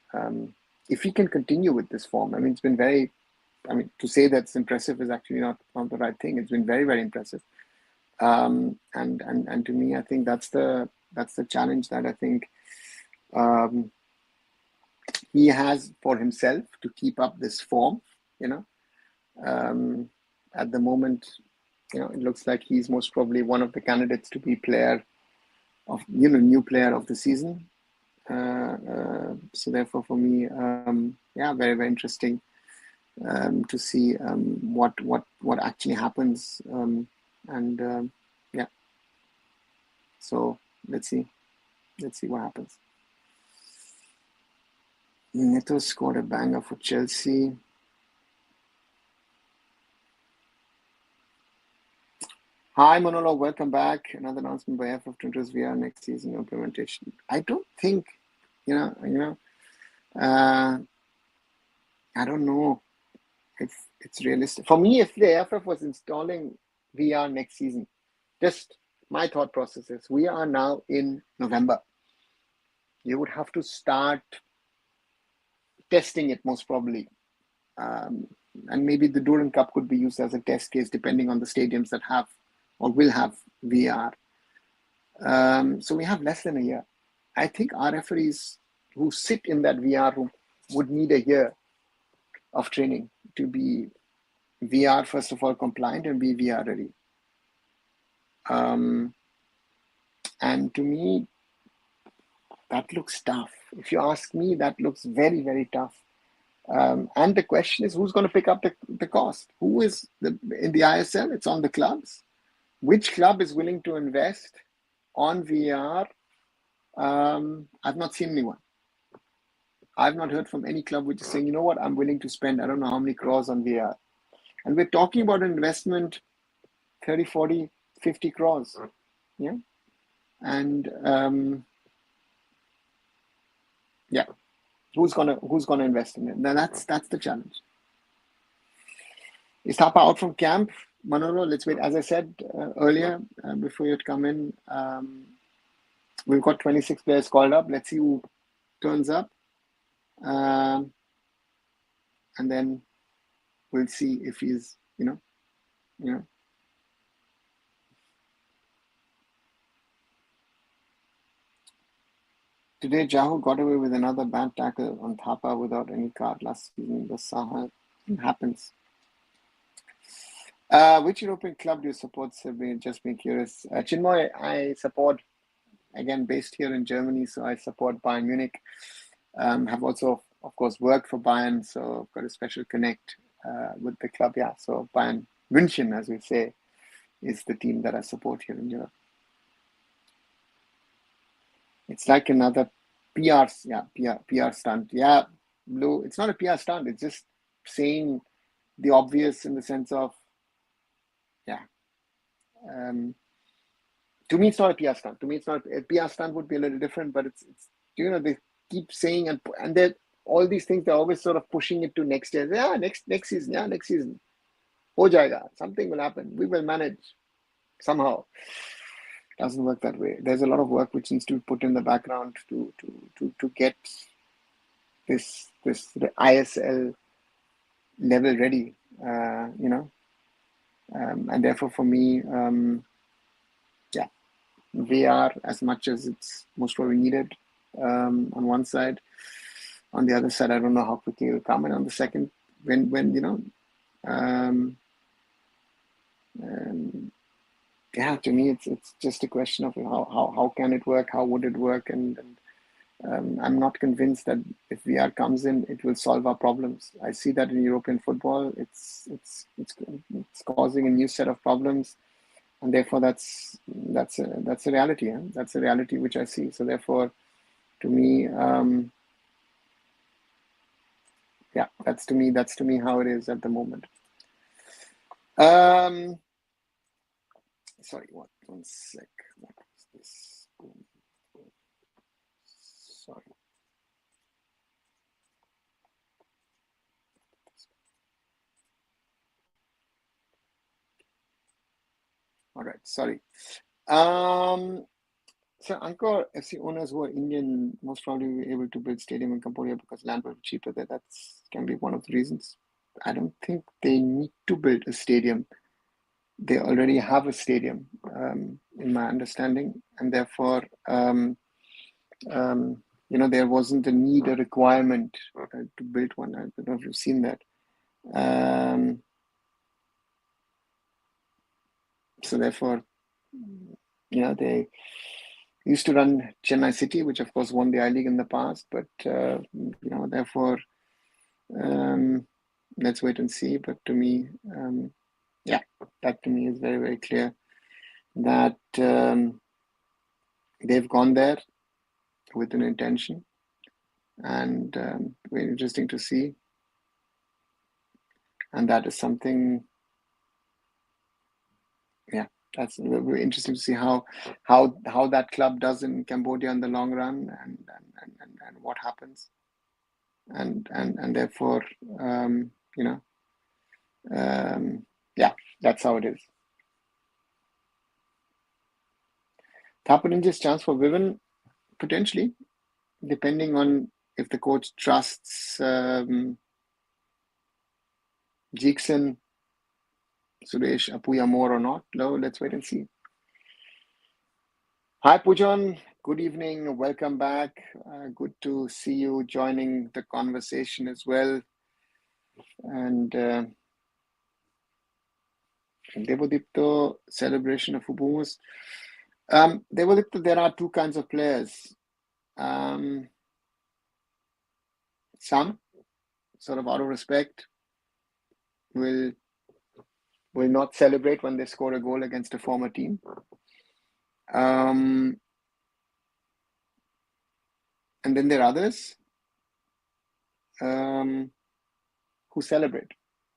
if he can continue with this form. I mean, it's been very. I mean, to say that's impressive is actually not the right thing. It's been very, very impressive, and to me, I think that's the challenge that I think he has for himself, to keep up this form. At the moment, it looks like he's most probably one of the candidates to be new player of the season. So therefore, for me, very, very interesting to see what actually happens, so let's see what happens. Neto scored a banger for Chelsea. Hi Manolo, welcome back. Another announcement by AIFF to interest VR next season implementation. I don't think, I don't know if it's realistic. For me, if the AIFF was installing VR next season, just my thought process is, we are now in November. you would have to start testing it most probably. And maybe the Durham Cup could be used as a test case depending on the stadiums that have or will have VR. So we have less than a year. I think our referees who sit in that VR room would need a year of training to be VR, first of all, compliant and be VR ready. And to me, that looks tough. If you ask me, that looks very, very tough. And the question is, who's going to pick up the cost? Who is in the ISL? It's on the clubs. Which club is willing to invest on VR? I've not seen anyone. I've not heard from any club which is saying, you know what, I'm willing to spend, I don't know how many crores on VR. And we're talking about an investment, 30, 40, 50 crores. Yeah. And yeah, who's gonna invest in it? Now that's the challenge. Is Thapa out from camp? Manolo, let's wait. As I said earlier, before you had come in, we've got 26 players called up. Let's see who turns up. And then we'll see if he's, you know. Today, Jahu got away with another bad tackle on Thapa without any card last season. The Saha happens. Which European club do you support? Just being curious. Chinmoy, I support, again, based here in Germany, so I support Bayern Munich. Have also, of course, worked for Bayern, so I've got a special connect with the club. Yeah, so Bayern München, as we say, is the team that I support here in Europe. It's like another PR stunt. Yeah, Blue. It's not a PR stunt. It's just saying the obvious in the sense of, yeah. To me, it's not a PR stunt. To me, it's not a PR stunt. Would be a little different, but it's they keep saying and they're all these things. They're always sort of pushing it to next year. Yeah, next season. Yeah, next season. Ho jayega. Something will happen. We will manage somehow. Doesn't work that way. There's a lot of work which needs to be put in the background to get this the ISL level ready. And therefore for me, yeah, VR as much as it's most probably needed on one side. On the other side, I don't know how quickly it will come, and on the second, when yeah, to me, it's just a question of how can it work, how would it work, and I'm not convinced that if VR comes in, it will solve our problems. I see that in European football, it's causing a new set of problems, and therefore that's a reality. Huh? That's a reality which I see. So therefore, to me, yeah, that's to me how it is at the moment. Sorry, one sec. What was this? Sorry. All right, sorry. So Angkor FC owners who are Indian most probably will be able to build stadium in Cambodia because land will be cheaper there. That can be one of the reasons. I don't think they need to build a stadium. They already have a stadium, in my understanding, and therefore, there wasn't a need, a requirement to build one. I don't know if you've seen that. So therefore, they used to run Chennai City, which of course won the I-League in the past, but therefore, let's wait and see. But to me, that to me is very, very clear that they've gone there with an intention, and very interesting to see. And that is something, yeah, that's very interesting to see how that club does in Cambodia in the long run, and what happens, and therefore, yeah, that's how it is. Thapa Ninja's chance for Vivian, potentially. depending on if the coach trusts Jackson, Suresh, Apuya more or not. No, let's wait and see. Hi, Pujan. Good evening. Welcome back. Good to see you joining the conversation as well. And Devadipto, celebration of Ubus. Devadipto, there are two kinds of players. Some, sort of out of respect, will not celebrate when they score a goal against a former team. And then there are others who celebrate.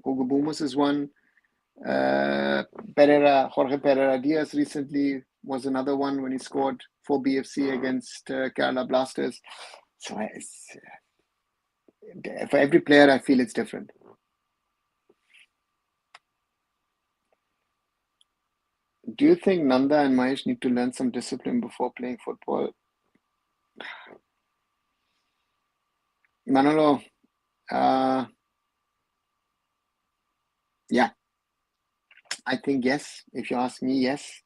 Hugo Bumus is one. Jorge Pereira Diaz recently was another one when he scored for BFC against Kerala Blasters. So for every player, I feel it's different. Do you think Nanda and Mahesh need to learn some discipline before playing football? Manolo, yeah, I think yes. If you ask me, yes.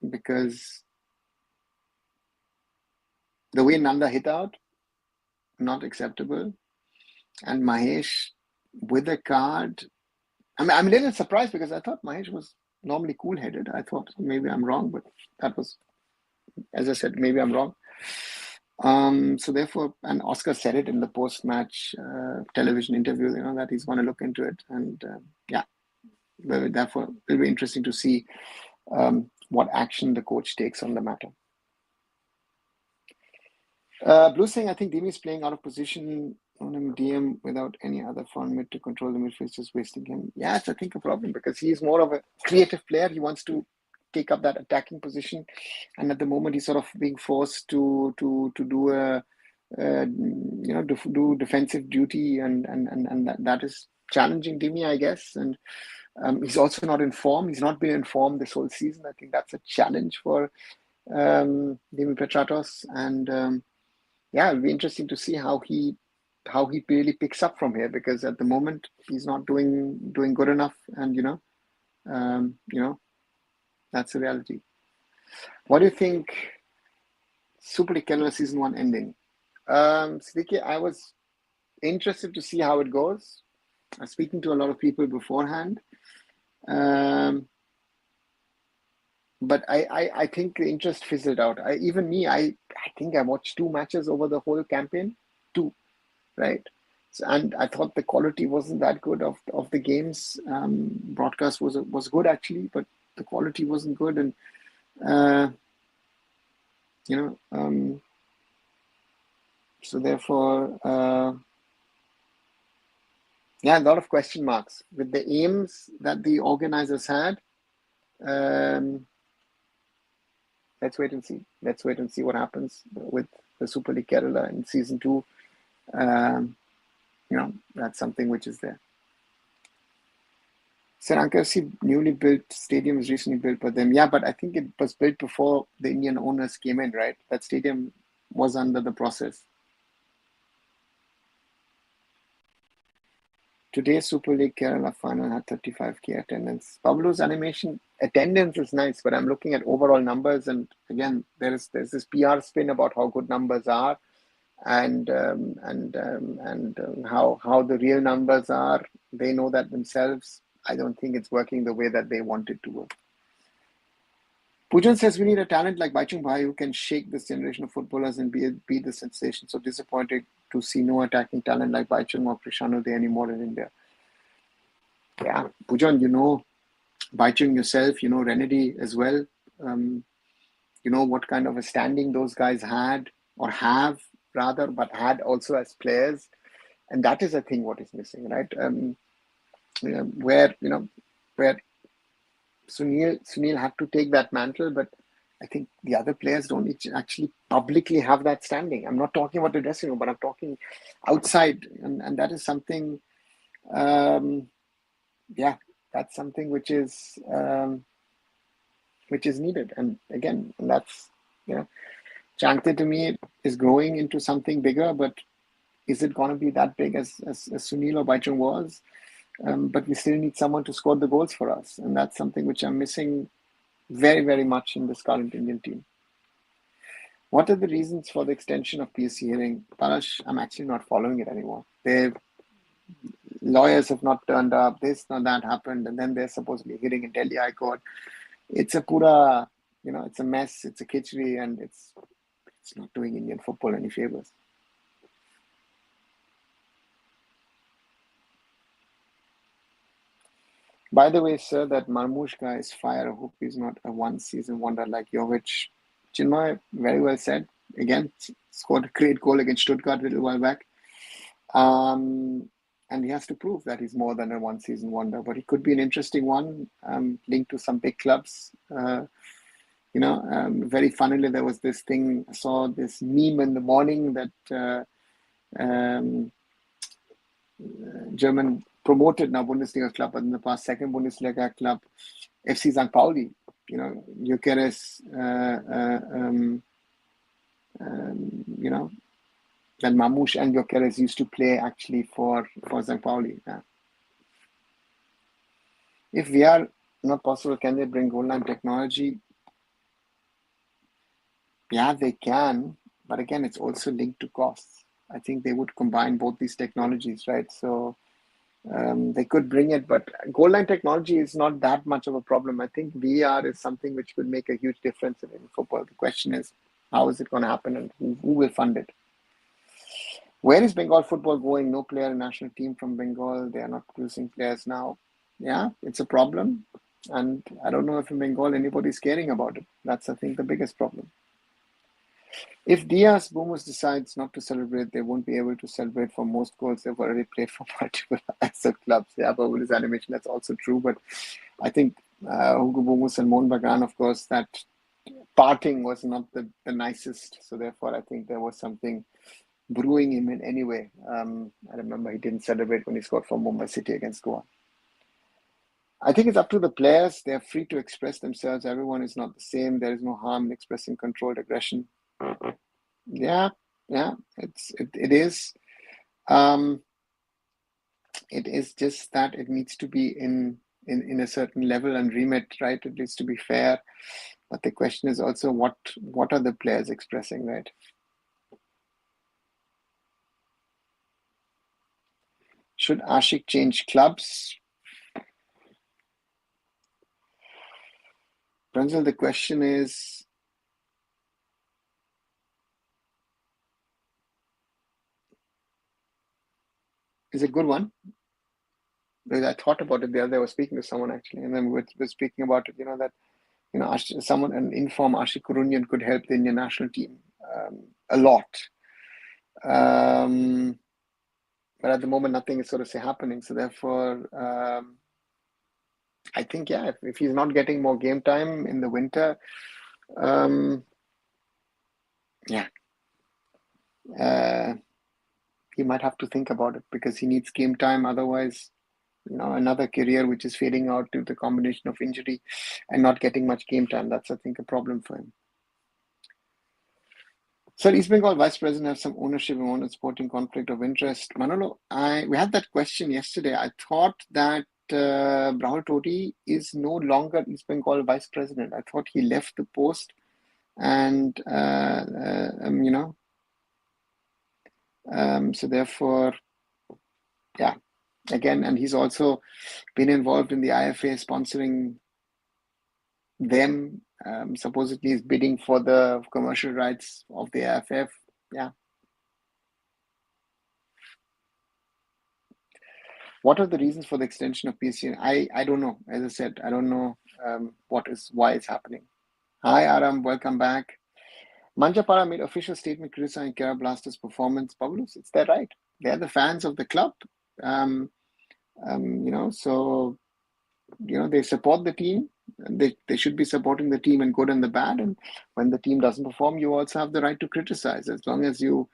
Because the way Nanda hit out, not acceptable. And Mahesh with a card, I'm a little surprised because I thought Mahesh was normally cool-headed. I thought maybe I'm wrong, but that was, as I said, maybe I'm wrong. So therefore, and Oscar said it in the post-match television interview, that he's going to look into it. And therefore, it'll be interesting to see what action the coach takes on the matter. Blue saying, I think Dimi is playing out of position on him DM without any other front mid to control the midfield, just wasting him. Yeah, it's I think a problem because he's more of a creative player. He wants to take up that attacking position, and at the moment he's sort of being forced to do do defensive duty, and that is challenging Dimi, I guess. And he's also not in form. He's not been in form this whole season. I think that's a challenge for Dimi Petratos, and it'll be interesting to see how he really picks up from here, because at the moment he's not doing good enough, and that's the reality. What do you think? Super League Kerala season 1 ending. Siddiqui, I was interested to see how it goes. I was speaking to a lot of people beforehand, but I think the interest fizzled out. I think I watched 2 matches over the whole campaign, 2. Right, and I thought the quality wasn't that good of the games. Broadcast was good actually, but the quality wasn't good, and so therefore, a lot of question marks with the aims that the organizers had. Let's wait and see. Let's wait and see what happens with the Super League Kerala in season 2. That's something which is there. Sarankasi newly built stadium was recently built by them. Yeah, but I think it was built before the Indian owners came in, right? That stadium was under the process. Today's Super League Kerala final had 35k attendance. Pablo's animation attendance is nice, but I'm looking at overall numbers, and again, there's this PR spin about how good numbers are. And how the real numbers are. They know that themselves. I don't think it's working the way that they want it to work. Pujan says we need a talent like Baichung Bhai who can shake this generation of footballers and be the sensation. So disappointed to see no attacking talent like Baichung or Krishanu there anymore in India. Yeah, Pujan, Baichung yourself, Renedy as well. What kind of a standing those guys had, or have rather, but had also as players, and that is a thing what is missing, right? Where Sunil had to take that mantle, but I think the other players don't actually publicly have that standing. I'm not talking about the dressing room, but I'm talking outside, and that is something. That's something which is needed, and again, that's Changte to me is growing into something bigger, but is it going to be that big as Sunil or Baichung was? But we still need someone to score the goals for us. And that's something which I'm missing very, very much in this current Indian team. What are the reasons for the extension of PSC hearing? Parash, I'm actually not following it anymore. Lawyers have not turned up, this or that happened, and then there's supposedly a hearing in Delhi High Court. It's a pura, it's a mess, it's a khichdi, and it's not doing Indian football any favors. By the way, sir, that Marmoush guy is fire. I hope he's not a one-season wonder like Jovic. Chinmay, very well said. Again, scored a great goal against Stuttgart a little while back. And he has to prove that he's more than a one-season wonder. But he could be an interesting one, linked to some big clubs. Very funnily, there was this thing, I saw this meme in the morning that German promoted now Bundesliga club, but in the past second Bundesliga club, FC St. Pauli, Gyökeres, then Mamouche and Gyökeres used to play actually for St. Pauli. Yeah. If we are not possible, can they bring goal line technology? Yeah, they can, but again, it's also linked to costs. I think they would combine both these technologies, right? So they could bring it, but goal line technology is not that much of a problem. I think VAR is something which could make a huge difference in football. The question is, how is it going to happen and who will fund it? Where is Bengal football going? No player in national team from Bengal. They are not producing players now. Yeah, it's a problem. And I don't know if in Bengal anybody's caring about it. That's, I think, the biggest problem. If Diaz Boomers decides not to celebrate, they won't be able to celebrate for most goals. They've already played for multiple ISF clubs. Yeah, but with his animation, that's also true. But I think Hugo Boomers and Mohun Bagan, of course, that parting was not the nicest. So therefore, I think there was something brewing him in any way. I remember he didn't celebrate when he scored for Mumbai City against Goa. I think it's up to the players. They're free to express themselves. Everyone is not the same. There is no harm in expressing controlled aggression. Yeah, it is. It is just that it needs to be in a certain level and remit, right? It needs to be fair. But the question is also what are the players expressing, right? Should Ashik change clubs? Pranjal, the question is, a good one. Because I thought about it the other day. I was speaking to someone actually, and then we were speaking about it, that, an informed Ashik Kurunyan could help the Indian national team a lot. But at the moment, nothing is sort of happening. So therefore, I think, yeah, if he's not getting more game time in the winter, he might have to think about it because he needs game time. Otherwise, another career which is fading out due to the combination of injury and not getting much game time. That's, I think, a problem for him. Sir, East Bengal Vice President have some ownership in one sporting conflict of interest. Manolo, we had that question yesterday. I thought that Rahul Toti is no longer East Bengal Vice President. I thought he left the post and, so therefore, yeah, again, and he's also been involved in the IFA sponsoring them. Supposedly he's bidding for the commercial rights of the AIFF. Yeah. What are the reasons for the extension of PSC? I don't know. As I said, I don't know why it's happening. Hi, Aram. Welcome back. Manjapara made official statement criticizing Kerala Blasters' performance. Pavlos, it's their right. They're the fans of the club. So, they support the team. They should be supporting the team in good and the bad. And when the team doesn't perform, you also have the right to criticize. As long as you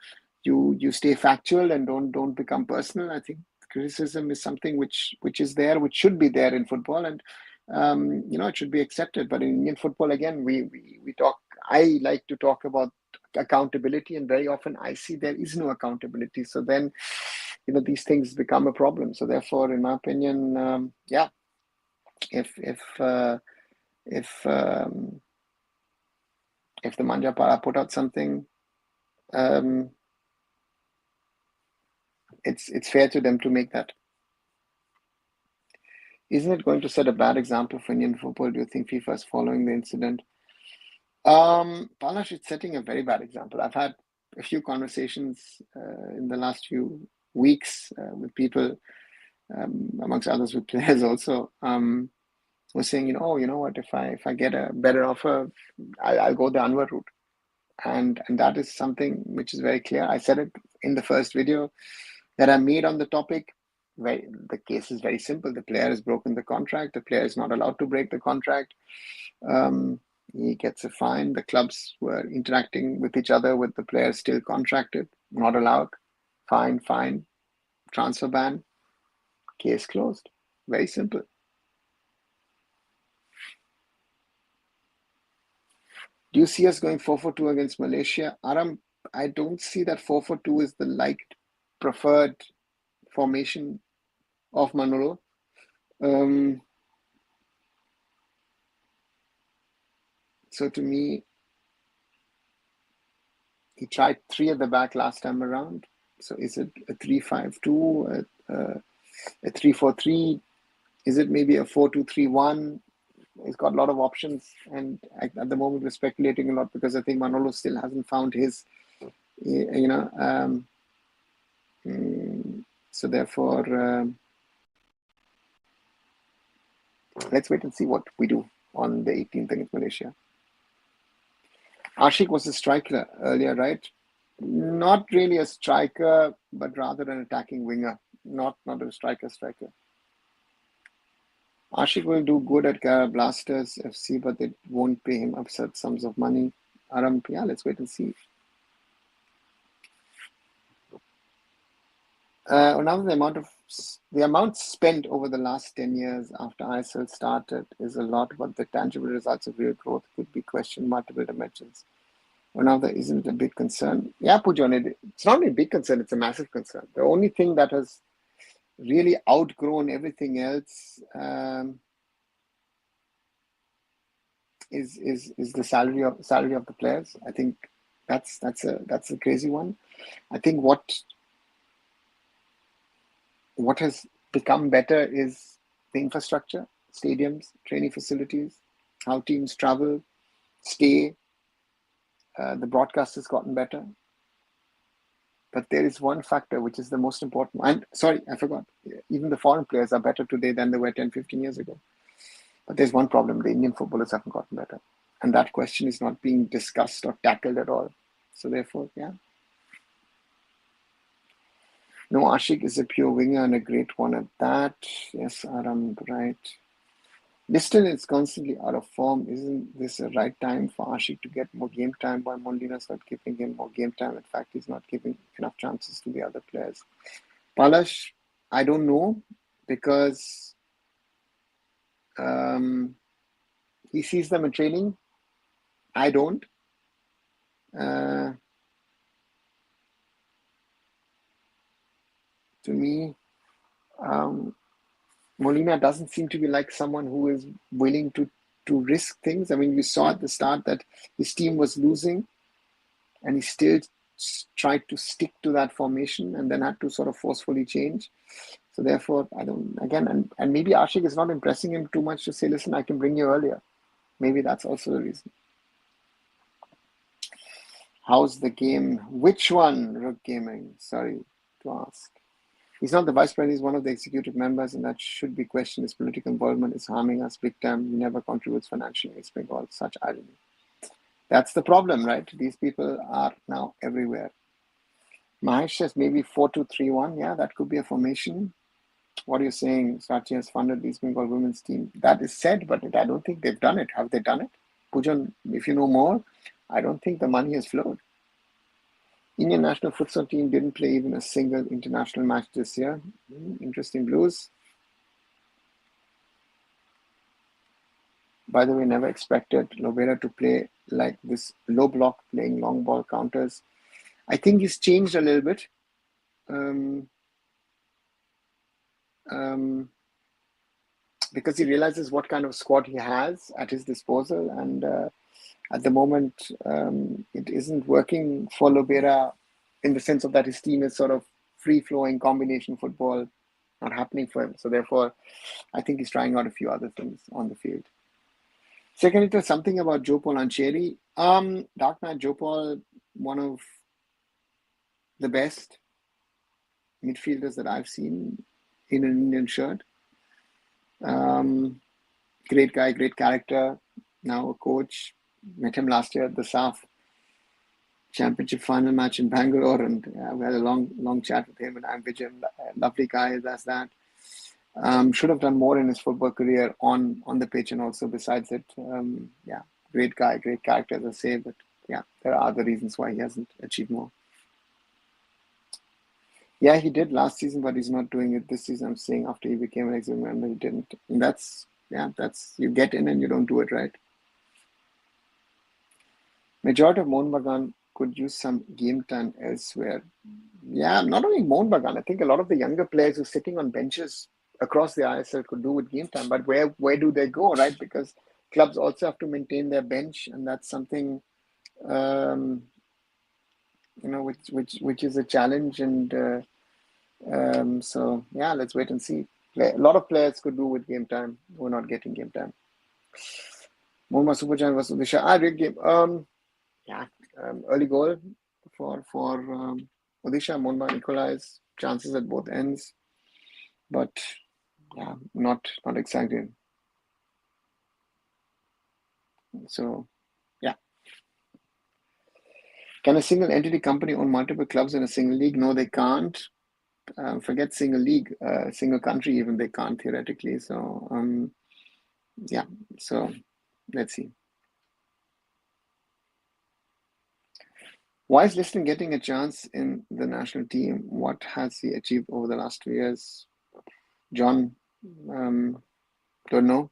stay factual and don't become personal, I think criticism is something which is there, which should be there in football, and it should be accepted. But in Indian football, again, we talk. I like to talk about accountability, and very often I see there is no accountability. So then, these things become a problem. So therefore, in my opinion, if the Manjapara put out something, it's fair to them to make that. Isn't it going to set a bad example for Indian football? Do you think FIFA is following the incident? Palash, it's setting a very bad example. I've had a few conversations in the last few weeks with people, amongst others with players also, who are saying, you know what, if I get a better offer, I'll go the Anwar route. And that is something which is very clear. I said it in the first video that I made on the topic. The case is very simple. The player has broken the contract. The player is not allowed to break the contract. He gets a fine. The clubs were interacting with each other with the player still contracted, not allowed. Fine, transfer ban, case closed. Very simple. Do you see us going 4-4-2 against Malaysia? Aram, I don't see that 4-4-2 is the liked, preferred formation of Manolo. So to me, he tried 3 at the back last time around. So is it a 3-5-2, a 3-4-3? Is it maybe a 4-2-3-1? He's got a lot of options, and at the moment we're speculating a lot because I think Manolo still hasn't found his, so therefore, let's wait and see what we do on the 18th against Malaysia. Ashik was a striker earlier, right? Not really a striker, but rather an attacking winger, not a striker. Ashik will do good at Kerala Blasters FC, but they won't pay him absurd sums of money. Aram, let's wait and see. Now the amount spent over the last 10 years after ISL started is a lot, but the tangible results of real growth could be questioned multiple dimensions. Now there isn't a big concern. Yeah, Pujan, it's not a big concern, it's a massive concern. The only thing that has really outgrown everything else is the salary of the players. I think that's a crazy one. I think what has become better is the infrastructure, stadiums, training facilities, how teams travel, stay. The broadcast has gotten better. But there is one factor which is the most important. And sorry, I forgot. Even the foreign players are better today than they were 10, 15 years ago. But there's one problem. The Indian footballers haven't gotten better. And that question is not being discussed or tackled at all. So therefore, yeah. No, Ashik is a pure winger and a great one at that. Yes, Aram, right. Liston is constantly out of form. Isn't this a right time for Ashik to get more game time while Molina's not giving him more game time? In fact, he's not giving enough chances to the other players. Palash, I don't know, because he sees them in training. I don't. To me, Molina doesn't seem to be like someone who is willing to risk things. I mean, we saw at the start that his team was losing and he still tried to stick to that formation and then had to sort of forcefully change. So therefore, I don't, again, and maybe Ashik is not impressing him too much to say, listen, I can bring you earlier. Maybe that's also the reason. How's the game? Which one, Rook Gaming? Sorry to ask. He's not the vice president, he's one of the executive members, and that should be questioned. His political involvement is harming us big time. He never contributes financially. It's Bengal, such irony. That's the problem, right? These people are now everywhere. Mahesh says maybe 4-2-3-1. Yeah, that could be a formation. What are you saying? Sachi has funded the East Bengal women's team. That is said, but I don't think they've done it. Have they done it? Pujan, if you know more, I don't think the money has flowed. Indian national futsal team didn't play even a single international match this year. Interesting, Blues. By the way, never expected Lobera to play like this low block, playing long ball counters. I think he's changed a little bit. Um, um, because he realizes what kind of squad he has at his disposal. And at the moment, it isn't working for Lobera in the sense of that his team is sort of free-flowing combination football, not happening for him. So therefore, I think he's trying out a few other things on the field. Second, it was something about Joe Paul Ancheri. Dark Knight Joe Paul, one of the best midfielders that I've seen in an Indian shirt. Great guy, great character. Now a coach. Met him last year at the SAF Championship final match in Bangalore, and we had a long chat with him. And I'm Vijay, lovely guy. That's that. Should have done more in his football career on the pitch and also besides it. Yeah, great guy, great character, as I say. But yeah, there are other reasons why he hasn't achieved more. Yeah, he did last season, but he's not doing it this season. I'm saying after he became an executive member, he didn't. And that's you get in and you don't do it right. Majority of Mohun Bagan could use some game time elsewhere. Yeah, not only Mohun Bagan. I think a lot of the younger players who are sitting on benches across the ISL could do with game time. But where do they go, right? Because clubs also have to maintain their bench, and that's something which is a challenge. And so yeah, let's wait and see. A lot of players could do with game time who are not getting game time. Mohun Bagan Super Giant versus Odisha. Great game. Early goal for Odisha. Mohun Bagan equalized, chances at both ends, but yeah, not exciting. So yeah. Can a single entity company own multiple clubs in a single league? No, they can't. Forget single league, single country, even they can't theoretically. So yeah, so let's see. Why is Liston getting a chance in the national team? What has he achieved over the last 2 years? John, don't know.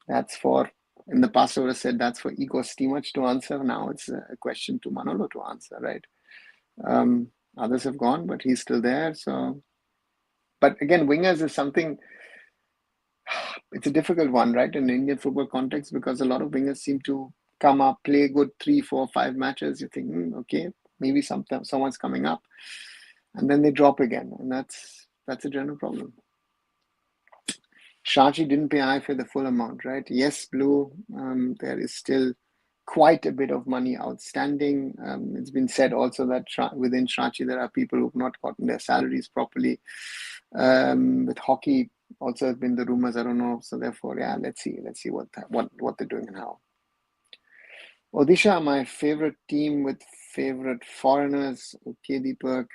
That's for, in the past I would have said that's for Ego Steamach to answer. Now it's a question to Manolo to answer, right? Others have gone, but he's still there. So, but again, wingers is something, it's a difficult one, right? In the Indian football context, because a lot of wingers seem to come up, play good 3, 4, 5 matches. You think, okay, maybe someone's coming up, and then they drop again, and that's a general problem. Shachi didn't pay IFA the full amount, right? Yes, Blue, there is still quite a bit of money outstanding. It's been said also that within Shachi there are people who've not gotten their salaries properly. With hockey, also has been the rumors. I don't know. So therefore, yeah, let's see what they're doing and how. Odisha, my favorite team with favorite foreigners. Okay, Deepak.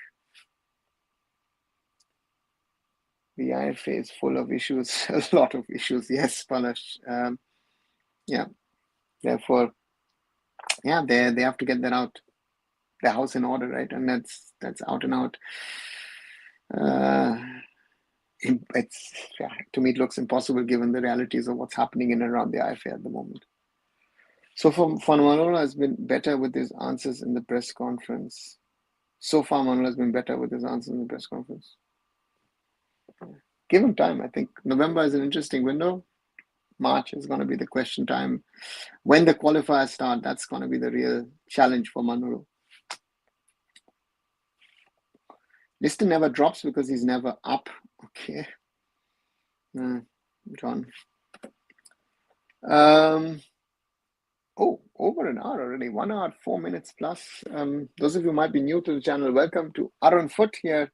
The IFA is full of issues, a lot of issues. Yes, Palash. Yeah. Therefore, yeah, they have to get that out, the house in order, right? And that's out and out. It's to me it looks impossible given the realities of what's happening in and around the IFA at the moment. So far, Manolo has been better with his answers in the press conference. So far, Manolo has been better with his answers in the press conference. Give him time. I think November is an interesting window. March is going to be the question time. When the qualifiers start, that's going to be the real challenge for Manolo. Liston never drops because he's never up. Okay. John. Over an hour already. 1 hour, 4 minutes plus. Those of you who might be new to the channel, welcome to arunfoot here.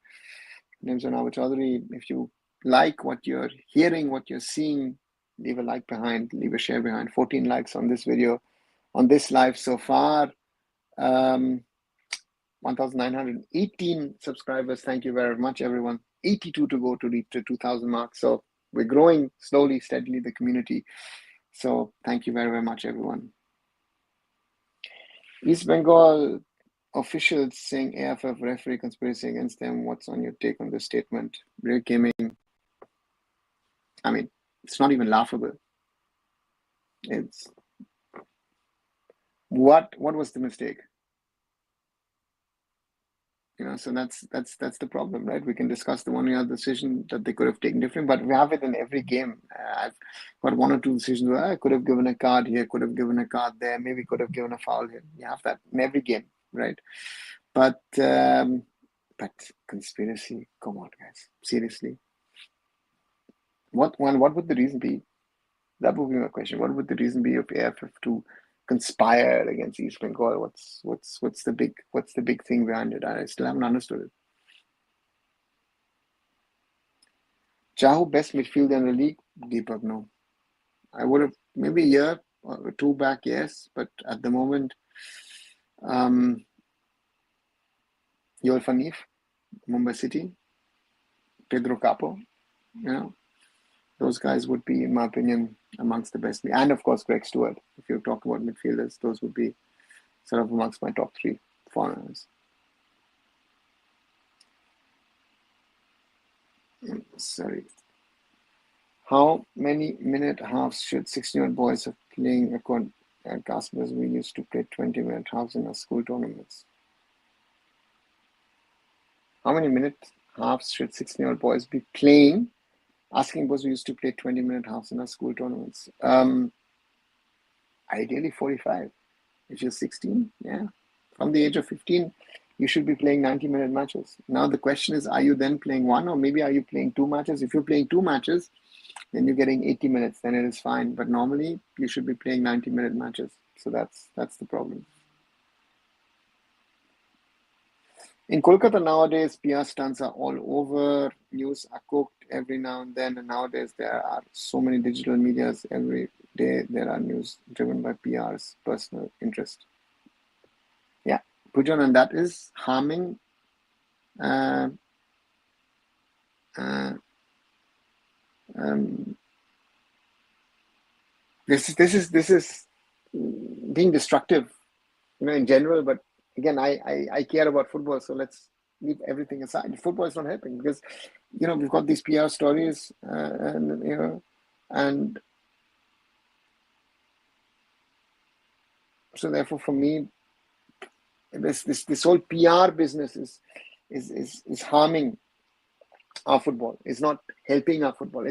My name's Onawa Chaudhary. If you like what you're hearing, what you're seeing, leave a like behind, leave a share behind. 14 likes on this video, on this live so far. 1,918 subscribers. Thank you very much, everyone. 82 to go to reach the 2,000 mark. So we're growing slowly, steadily, the community. So thank you very, very much, everyone. East Bengal officials saying AIFF referee conspiracy against them. What's on your take on this statement? Real gaming. I mean, It's not even laughable. It's what was the mistake? So that's the problem, right? We can discuss the one or other decision that they could have taken different, but we have it in every game. I've got one or two decisions where I could have given a card here, could have given a card there, maybe could have given a foul here. You have that in every game, right? But conspiracy, come on, guys, seriously. What would the reason be? That would be my question. What would the reason be of AIFF to conspire against East Bengal? What's the big thing behind it? I still haven't understood it. Chahu best midfielder in the league? Deepak, no. I would have maybe a year or two back, yes, but at the moment, Yoel Fanif, Mumbai City, Pedro Capo, those guys would be, in my opinion, amongst the best. And of course, Greg Stewart. If you talk about midfielders, those would be sort of amongst my top three foreigners. Sorry. How many minute halves should 16-year-old boys have playing at Customers? We used to play 20-minute halves in our school tournaments. How many minute halves should 16-year-old boys be playing? Asking because we used to play 20-minute halves in our school tournaments. Ideally 45. If you're 16, yeah. From the age of 15, you should be playing 90-minute matches. Now the question is, are you then playing one, or maybe are you playing two matches? If you're playing two matches, then you're getting 80 minutes, then it is fine. But normally you should be playing 90-minute matches. So that's the problem. In Kolkata nowadays, PR stunts are all over. News are cooked every now and then. And nowadays there are so many digital medias. Every day there are news driven by PR's personal interest. Yeah, Pujan, and that is harming this is being destructive, in general. But again, I care about football, so let's leave everything aside. Football is not helping because we've got these PR stories, and so therefore for me, this whole PR business is harming our football. It's not helping our football.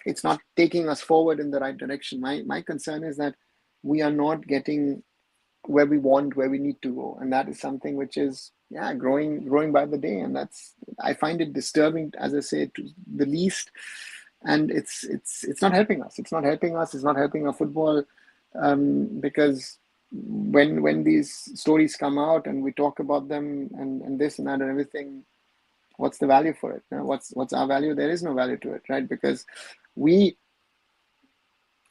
It's not taking us forward in the right direction. My concern is that we are not getting where we need to go, and that is something which is growing by the day, and I find it disturbing, as I say, to the least. And it's not helping us. It's not helping us. It's not helping our football, because when these stories come out and we talk about them and this and that and everything, what's the value for it? What's our value? There is no value to it, right? Because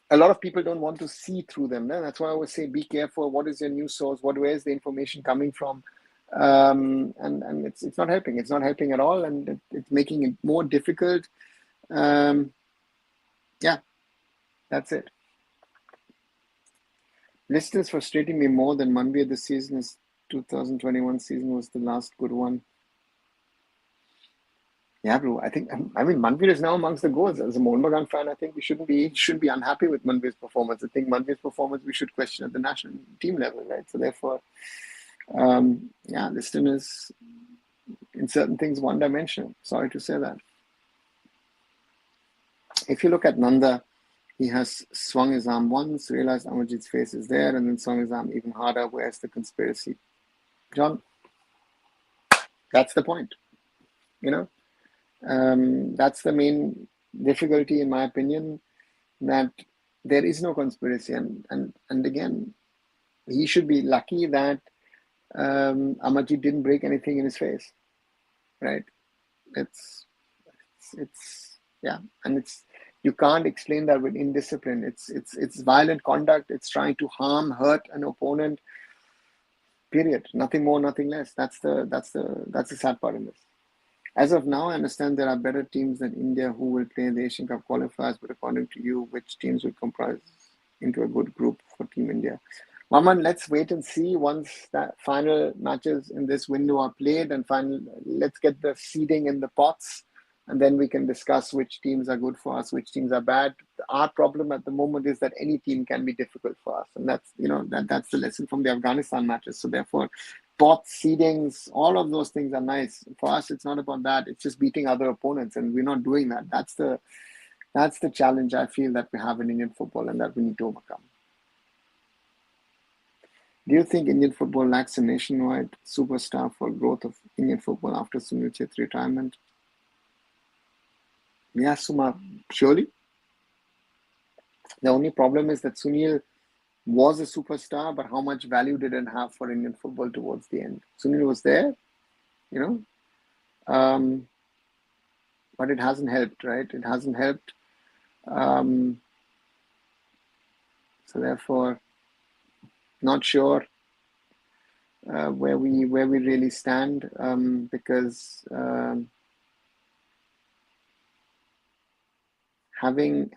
a lot of people don't want to see through them. That's why I always say, be careful. What is your news source? Where is the information coming from? And it's not helping. It's not helping at all, and it's making it more difficult. That's it. List is frustrating me more than Manvir this season. Is 2021 season was the last good one. Yeah, bro. I mean, Manvir is now amongst the goals. As a Mohun Bagan fan, I think we shouldn't be unhappy with Manvir's performance. I think Manvir's performance we should question at the national team level, right? So therefore, Liston is in certain things one-dimensional. Sorry to say that. If you look at Nanda, he has swung his arm once, realized Amarjit's face is there, and then swung his arm even harder. Where's the conspiracy? John, that's the point. That's the main difficulty, in my opinion, that there is no conspiracy. And again, he should be lucky that Amarjit didn't break anything in his face, right? And you can't explain that with indiscipline. It's violent conduct. It's trying to hurt an opponent. Period. Nothing more, nothing less. That's the sad part in this. As of now, I understand there are better teams than India who will play the Asian Cup qualifiers. But according to you, which teams will comprise into a good group for Team India? Maman, let's wait and see once that final matches in this window are played, and let's get the seeding in the pots. and then we can discuss which teams are good for us, which teams are bad. Our problem at the moment is that any team can be difficult for us, and that's that's the lesson from the Afghanistan matches. So therefore, pots, seedings, all of those things are nice. For us, it's not about that. It's just beating other opponents, and we're not doing that. That's the challenge I feel that we have in Indian football, and that we need to overcome. Do you think Indian football lacks a nationwide superstar for growth of Indian football after Sunil Chhetri retirement? Yeah, Suma, surely. The only problem is that Sunil was a superstar, but how much value did it have for Indian football towards the end? Sunil was there, but it hasn't helped, right? It hasn't helped. So therefore, not sure where we really stand, because having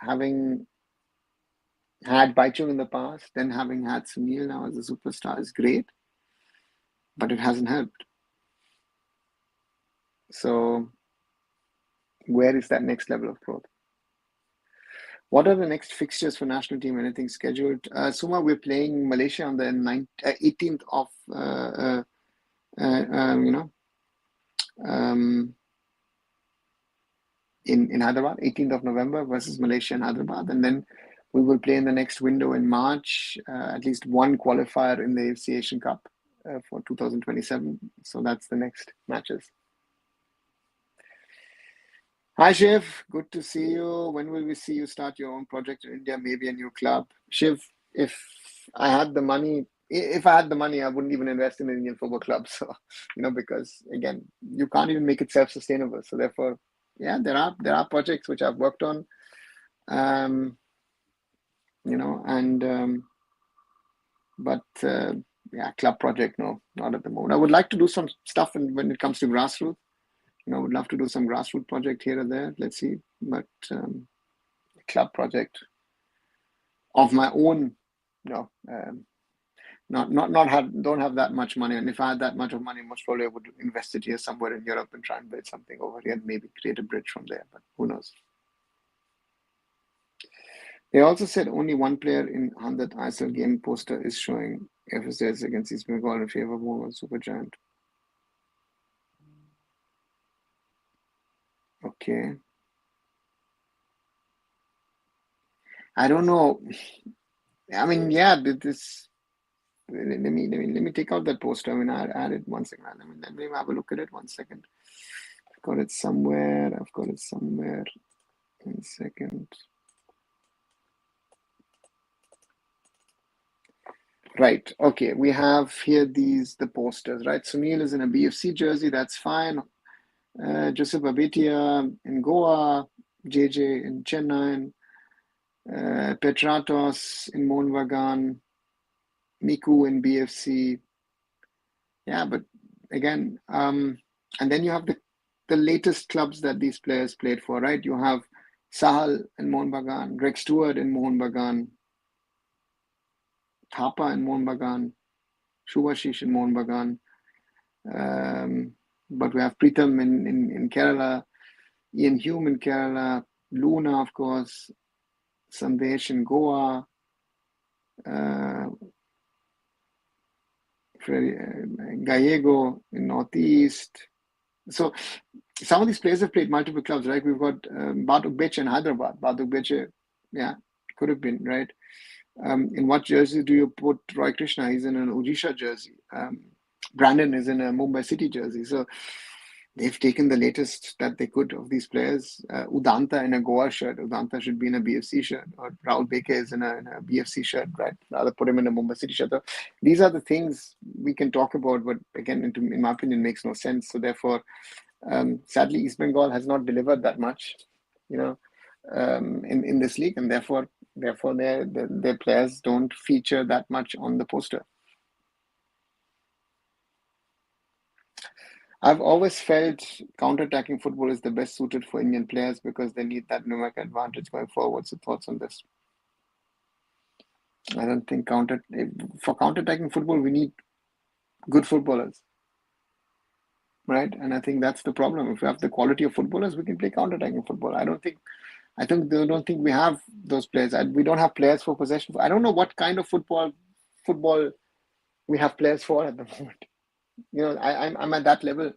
had Baichung in the past, then having had Sunil now as a superstar is great, but it hasn't helped. So where is that next level of growth? What are the next fixtures for national team? Anything scheduled? Suma, we're playing Malaysia on the 18th of in Hyderabad, 18th of November versus Malaysia in Hyderabad, and then we will play in the next window in March, at least one qualifier in the AFC Asian Cup for 2027. So that's the next matches. Hi Shiv, good to see you. When will we see you start your own project in India? Maybe a new club. Shiv, if I had the money, I wouldn't even invest in an Indian football club. So, because again, you can't even make it self-sustainable. So therefore, yeah, there are projects which I've worked on, but club project, no, not at the moment. I would like to do some stuff when it comes to grassroots. I would love to do some grassroots project here or there. Let's see, but club project of my own, don't have that much money. And if I had that much of money, most probably I would invest it here somewhere in Europe and try and build something over here and maybe create a bridge from there. But who knows? They also said only one player in 100th ISL game poster is showing FSS against East Bengal in favor of Mohun Bagan Super Giant. Okay. I don't know. I mean, yeah, this. Let me take out that poster. I mean, I add it 1 second. Let me have a look at it 1 second. I've got it somewhere. 1 second. Right. Okay. We have here the posters, right? Sunil is in a BFC jersey. That's fine. Joseph Abetia in Goa, JJ in Chennai, Petratos in Mohun Bagan, Miku in BFC. Yeah, but again, and then you have the latest clubs that these players played for, right? You have Sahal in Mohun Bagan, Greg Stewart in Mohun Bagan, Thapa in Mohun Bagan, Shubhashish in Mohun Bagan. But we have Pritham in Kerala, Ian Hume in Kerala, Luna, of course, Sandesh in Goa, Gallego in Northeast. So some of these players have played multiple clubs, right? We've got Batuk Beche in Hyderabad. Batuk Beche, yeah, could have been, right? In what jersey do you put Roy Krishna? He's in an Odisha jersey. Brandon is in a Mumbai City jersey. So they've taken the latest that they could of these players. Udanta in a Goa shirt. Udanta should be in a BFC shirt. Or Rahul Beke is in a BFC shirt, right? Rather put him in a Mumbai City shirt. So these are the things we can talk about, but again, in my opinion, makes no sense. So therefore, sadly, East Bengal has not delivered that much, in this league, and therefore their players don't feature that much on the poster. I've always felt counter-attacking football is the best suited for Indian players because they need that numerical advantage going forward. So thoughts on this? I don't think for counter-attacking football, we need good footballers. right? And I think that's the problem. If we have the quality of footballers, we can play counter-attacking football. I don't think we have those players. We don't have players for possession. I don't know what kind of football we have players for at the moment. I'm at that level.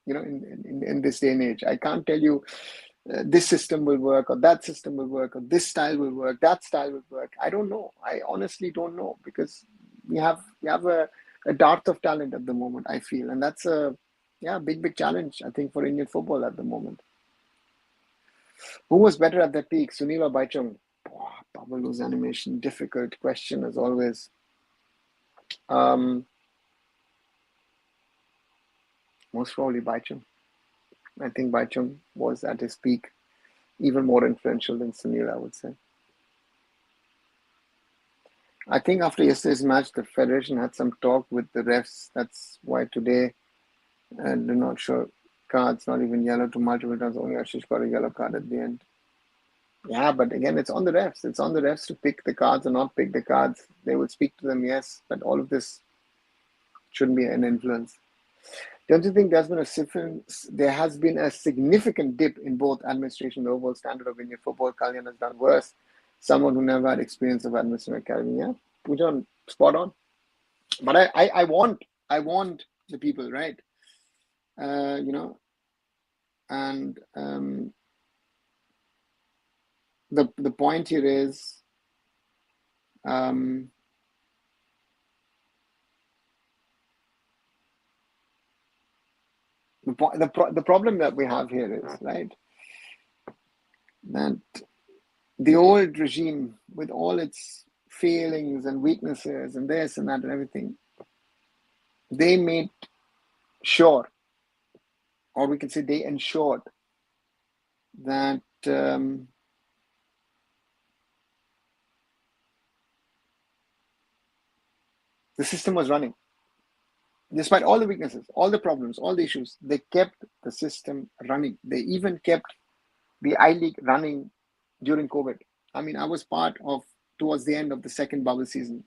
In this day and age, I can't tell you this system will work or that system will work or this style will work, that style will work. I don't know. I honestly don't know, because we have a dearth of talent at the moment, I feel, and that's a big challenge, I think, for Indian football at the moment. Who was better at their peak, Sunil or Baichung? Babalu's animation, difficult question as always. Most probably Baichung. I think Baichung was at his peak, even more influential than Sunil, I would say. I think after yesterday's match, the federation had some talk with the refs. That's why today, they're not sure cards, not even yellow to multiple times. Only Ashish got a yellow card at the end. Yeah, but again, it's on the refs. It's on the refs to pick the cards or not pick the cards. They will speak to them, yes, but all of this shouldn't be an influence. Don't you think there has been a significant dip in both administration, the overall standard of Indian football? Kalyan has done worse. Someone who never had experience of administration academy. Yeah, Pujan, spot on. But I want the people, right? And the point here is, the problem that we have here is, right, that the old regime, with all its failings and weaknesses and this and that and everything, they made sure, or we can say they ensured, that the system was running. Despite all the weaknesses, all the problems, all the issues, they kept the system running. They even kept the I-League running during COVID. I mean, I was part of, towards the end of the second bubble season,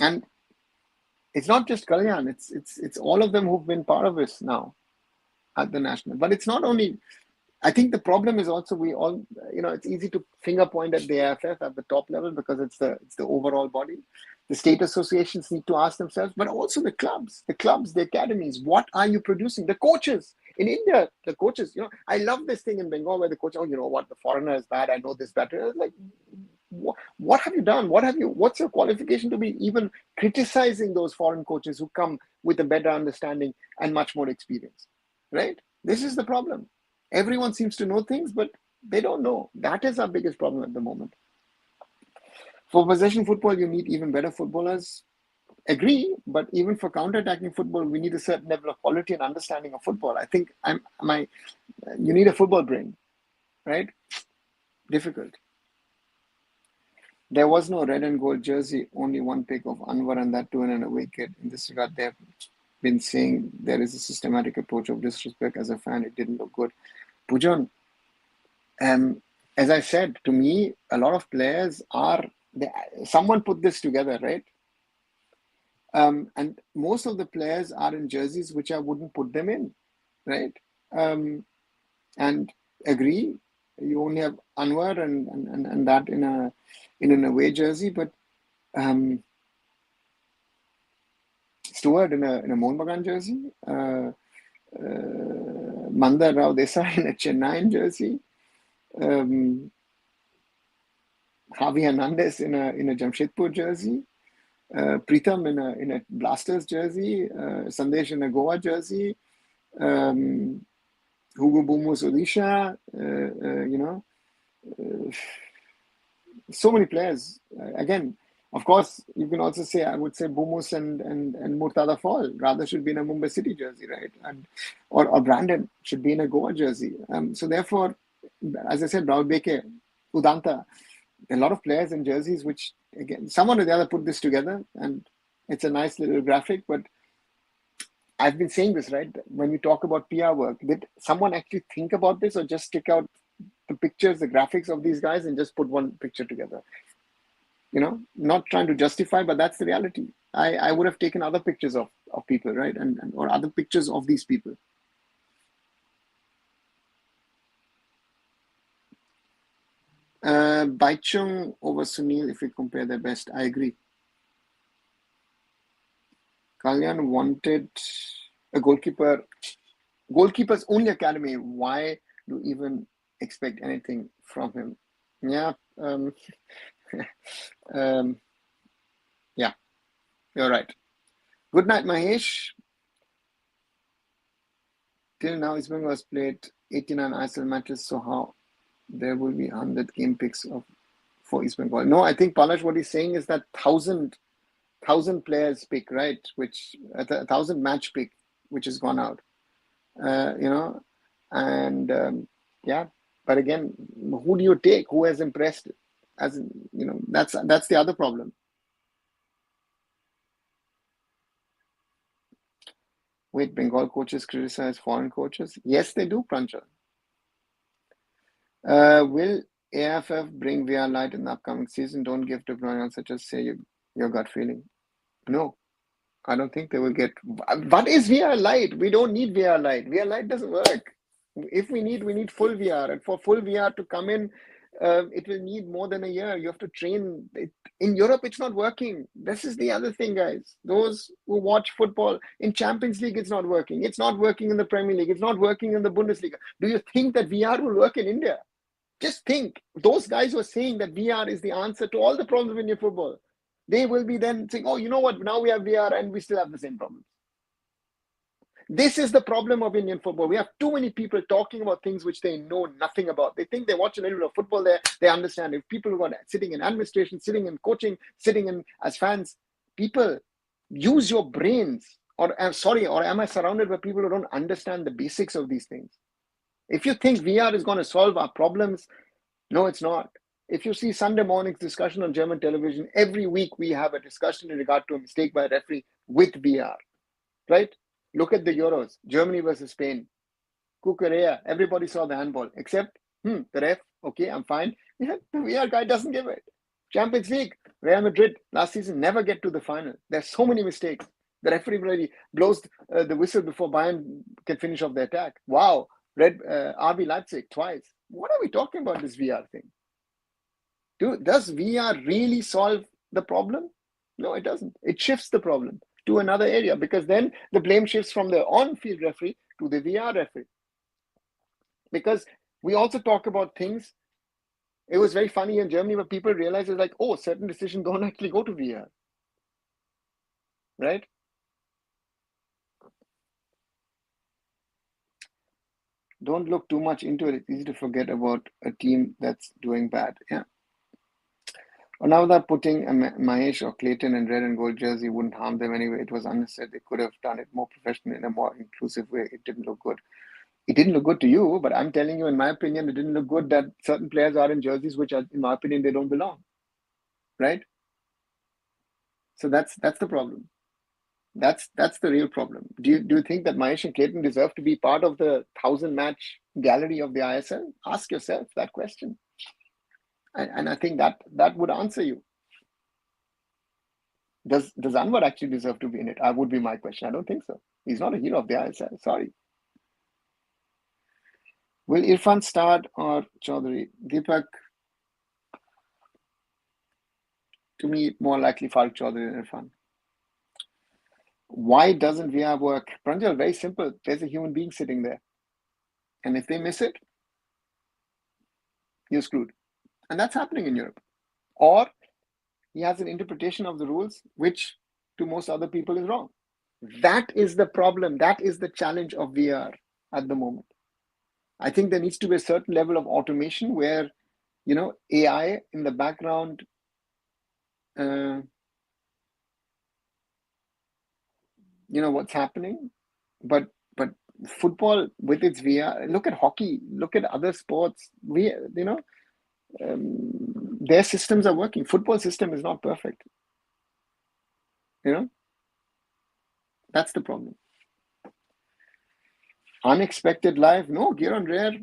and it's not just Kalyan, it's all of them who've been part of this now at the national. But it's not only, I think the problem is also, we all, it's easy to finger point at the AIFF at the top level, because it's the overall body. The state associations need to ask themselves, but also the clubs, the academies. What are you producing? The coaches in India, the coaches. I love this thing in Bengal where the coach, the foreigner is bad. I know this better. Like, what have you done? What's your qualification to be even criticizing those foreign coaches who come with a better understanding and much more experience, right? This is the problem. Everyone seems to know things, but they don't know. That is our biggest problem at the moment. For possession football, you need even better footballers. Agree, but even for counter-attacking football, we need a certain level of quality and understanding of football. I think you need a football brain, right? Difficult. There was no red and gold jersey, only one pick of Anwar, and that too in an away kit. In this regard, they have been saying there is a systematic approach of disrespect. As a fan, it didn't look good. Pujan, as I said, to me, a lot of players someone put this together, right? And most of the players are in jerseys which I wouldn't put them in, right? And agree, you only have Anwar and that in an away jersey, but Stewart in a Mohun Bagan jersey, Mandar Rao Desai in a Chennai jersey, Javi Hernandez in a Jamshedpur jersey, Pritham in a Blasters jersey, Sandesh in a Goa jersey, Hugo Bumus Odisha, so many players. Again, of course, you can also say, I would say Bumus and Murtada Fall rather should be in a Mumbai City jersey, right? Or Brandon should be in a Goa jersey. So therefore, as I said, Raul Beke, Udanta, a lot of players in jerseys, which, again, someone or the other put this together, and it's a nice little graphic. But I've been saying this, right? When we talk about PR work, did someone actually think about this, or just stick out the pictures, the graphics of these guys, and just put one picture together? Not trying to justify, but that's the reality. I would have taken other pictures of people, right? And or other pictures of these people. Baichung over Sunil, if we compare their best, I agree. Kalyan wanted a goalkeeper. Goalkeeper's only academy. Why do you even expect anything from him? Yeah. Yeah, you're right. Good night, Mahesh. Till now, East Bengal has played 89 ISL matches, so how there will be 100 game picks for East Bengal? No, I think Palash, what he's saying is that thousand players pick, right? Which 1,000 match pick, which has gone out. And yeah, but again, who do you take? Who has impressed? That's the other problem. Wait, Bengal coaches criticize foreign coaches? Yes, they do, Prancha. Will AIFF bring VR Light in the upcoming season? Don't give to pronouns such as say your gut feeling. No, I don't think they will get. What is VR Light? We don't need VR Light. VR Light doesn't work. If we need full VR, and for full VR to come in, it will need more than a year. You have to train. In Europe, it's not working. This is the other thing, guys. Those who watch football in Champions League, it's not working. It's not working in the Premier League. It's not working in the Bundesliga. Do you think that VR will work in India? Just think, those guys who are saying that VR is the answer to all the problems of Indian football, they will be then saying, oh, you know what, now we have VR and we still have the same problems. This is the problem of Indian football. We have too many people talking about things which they know nothing about. They think they watch a little bit of football there, they understand. If people who are sitting in administration, sitting in coaching, sitting in as fans, people, use your brains. Or am I surrounded by people who don't understand the basics of these things? If you think VR is going to solve our problems, no, it's not. If you see Sunday morning's discussion on German television, every week we have a discussion in regard to a mistake by a referee with VR, right? Look at the Euros, Germany versus Spain. Cucurella, everybody saw the handball, except, the ref, okay, I'm fine. Yeah, the VR guy doesn't give it. Champions League, Real Madrid last season never get to the final. There's so many mistakes. The referee already blows the whistle before Bayern can finish off the attack. Wow, RB Leipzig twice. What are we talking about, this VR thing? Does VR really solve the problem? No, it doesn't. It shifts the problem to another area, because then the blame shifts from the on-field referee to the VR referee. Because we also talk about things. It was very funny in Germany where people realized it's like, oh, certain decisions don't actually go to VR, right? Don't look too much into it. It's easy to forget about a team that's doing bad. Yeah. Well, now that putting a Mahesh or Clayton in red and gold jersey wouldn't harm them anyway. It was unnecessary. They could have done it more professionally in a more inclusive way. It didn't look good. It didn't look good to you, but I'm telling you, in my opinion, it didn't look good that certain players are in jerseys which, are, in my opinion, they don't belong. Right? So that's the problem. That's the real problem. Do you think that Mahesh and Clayton deserve to be part of the 1,000-match gallery of the ISL? Ask yourself that question. And I think that would answer you. Does Anwar actually deserve to be in it? That would be my question. I don't think so. He's not a hero of the ISL. Sorry. Will Irfan start or Chaudhary? Deepak, to me, more likely Farooq Chaudhary than Irfan. Why doesn't VR work? Pranjal, very simple. There's a human being sitting there. And if they miss it, you're screwed. And that's happening in Europe. Or he has an interpretation of the rules which to most other people is wrong. That is the problem. That is the challenge of VR at the moment. I think there needs to be a certain level of automation where, AI in the background what's happening, but football with its VR, look at hockey, look at other sports, their systems are working. Football system is not perfect. That's the problem. Unexpected live, no, Giron Rare.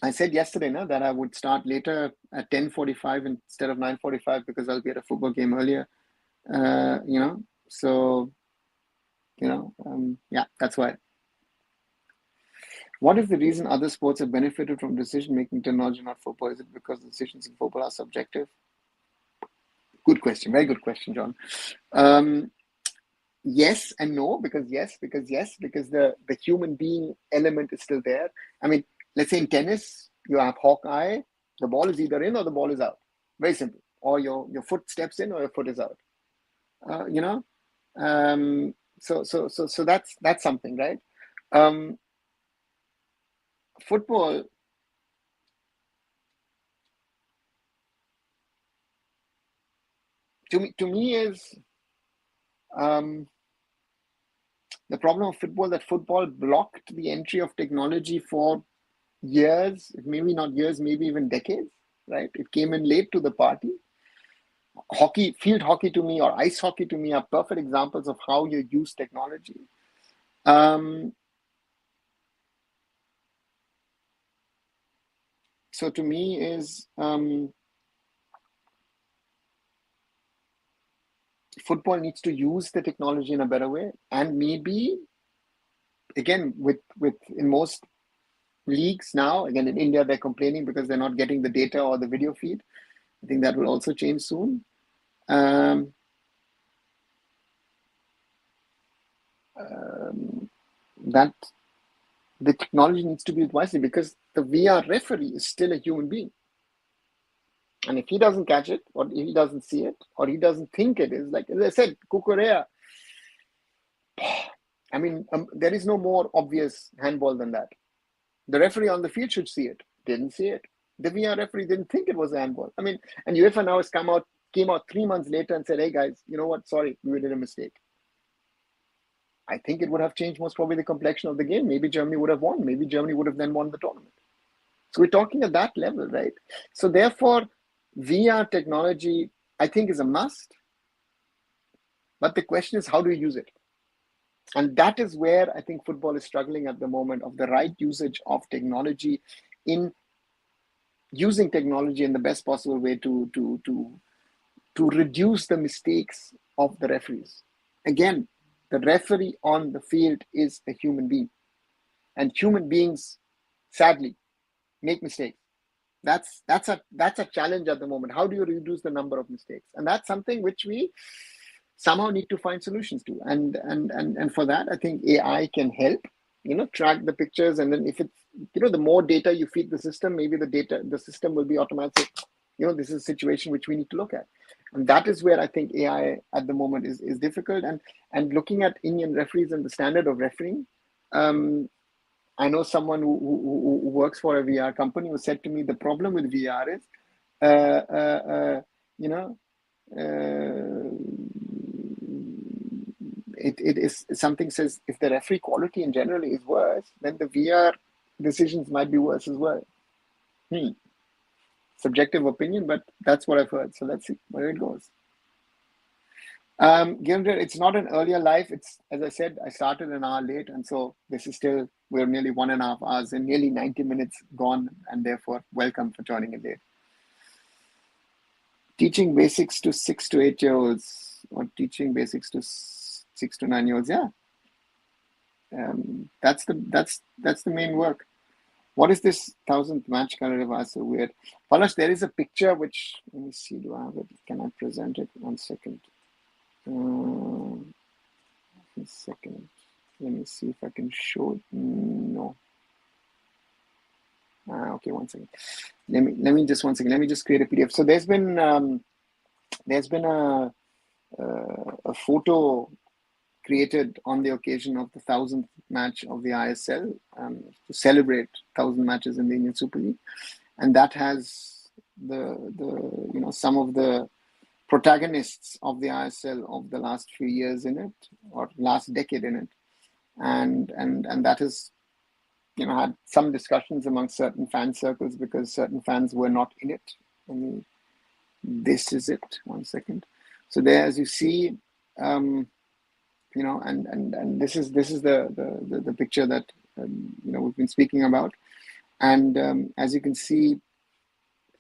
I said yesterday that I would start later at 10:45 instead of 9:45 because I'll be at a football game earlier. So yeah, that's why. What is the reason other sports have benefited from decision-making technology, not football? Is it because the decisions in football are subjective? Good question. Very good question, John. Yes and no, because the human being element is still there. I mean, let's say in tennis, you have Hawkeye, the ball is either in or the ball is out. Very simple. Or your foot steps in or your foot is out. So that's something, right? Football, to me is the problem of football, that football blocked the entry of technology for years, maybe not years, maybe even decades, right? It came in late to the party. Hockey, field hockey to me, or ice hockey to me, are perfect examples of how you use technology. So to me is football needs to use the technology in a better way, and maybe again with in most leagues now, again in India they're complaining because they're not getting the data or the video feed. I think that will also change soon. That the technology needs to be used wisely, because the VR referee is still a human being. And if he doesn't catch it, or he doesn't see it, or he doesn't think it is, like as I said, Kukurea, I mean, there is no more obvious handball than that. The referee on the field should see it. Didn't see it. The VR referee didn't think it was a handball. I mean, and UEFA now came out 3 months later and said, hey guys, you know what? Sorry, we did a mistake. I think it would have changed most probably the complexion of the game. Maybe Germany would have won. Maybe Germany would have then won the tournament. So we're talking at that level, right? So therefore, VR technology, I think, is a must. But the question is, how do you use it? And that is where I think football is struggling at the moment, of the right usage of technology, in using technology in the best possible way to reduce the mistakes of the referees. Again, the referee on the field is a human being, and human beings, sadly, make mistakes. That's a challenge at the moment. How do you reduce the number of mistakes? And that's something which we somehow need to find solutions to. And for that, I think AI can help, track the pictures. And then if it's, the more data you feed the system, maybe the system will be automatic. This is a situation which we need to look at. And that is where I think AI at the moment is difficult. And looking at Indian referees and the standard of refereeing, I know someone who works for a VR company who said to me, the problem with VR is, it is something says, if the referee quality in general is worse, then the VR decisions might be worse as well. Subjective opinion, but that's what I've heard. So let's see where it goes. Given that it's not an earlier life, it's, as I said, I started an hour late, and so this is still, we're nearly 1.5 hours and nearly 90 minutes gone, and therefore welcome for joining in late. Teaching basics to 6 to 8 year olds, or teaching basics to 6 to 9 year olds, yeah. That's the main work. What is this 1000th match color? So weird. Palash, there is a picture which, let me see, do I have it? Can I present it? 1 second. 1 second. Let me see if I can show it. No. Okay, 1 second. Let me just 1 second. Let me just create a PDF. So there's been a photo created on the occasion of the 1000th match of the ISL, to celebrate 1000 matches in the Indian Super League, and that has the some of the protagonists of the ISL of the last few years in it, or last decade in it, and that has had some discussions among certain fan circles, because certain fans were not in it. I mean, this is it. 1 second. So there, as you see, and this is the picture that we've been speaking about. And as you can see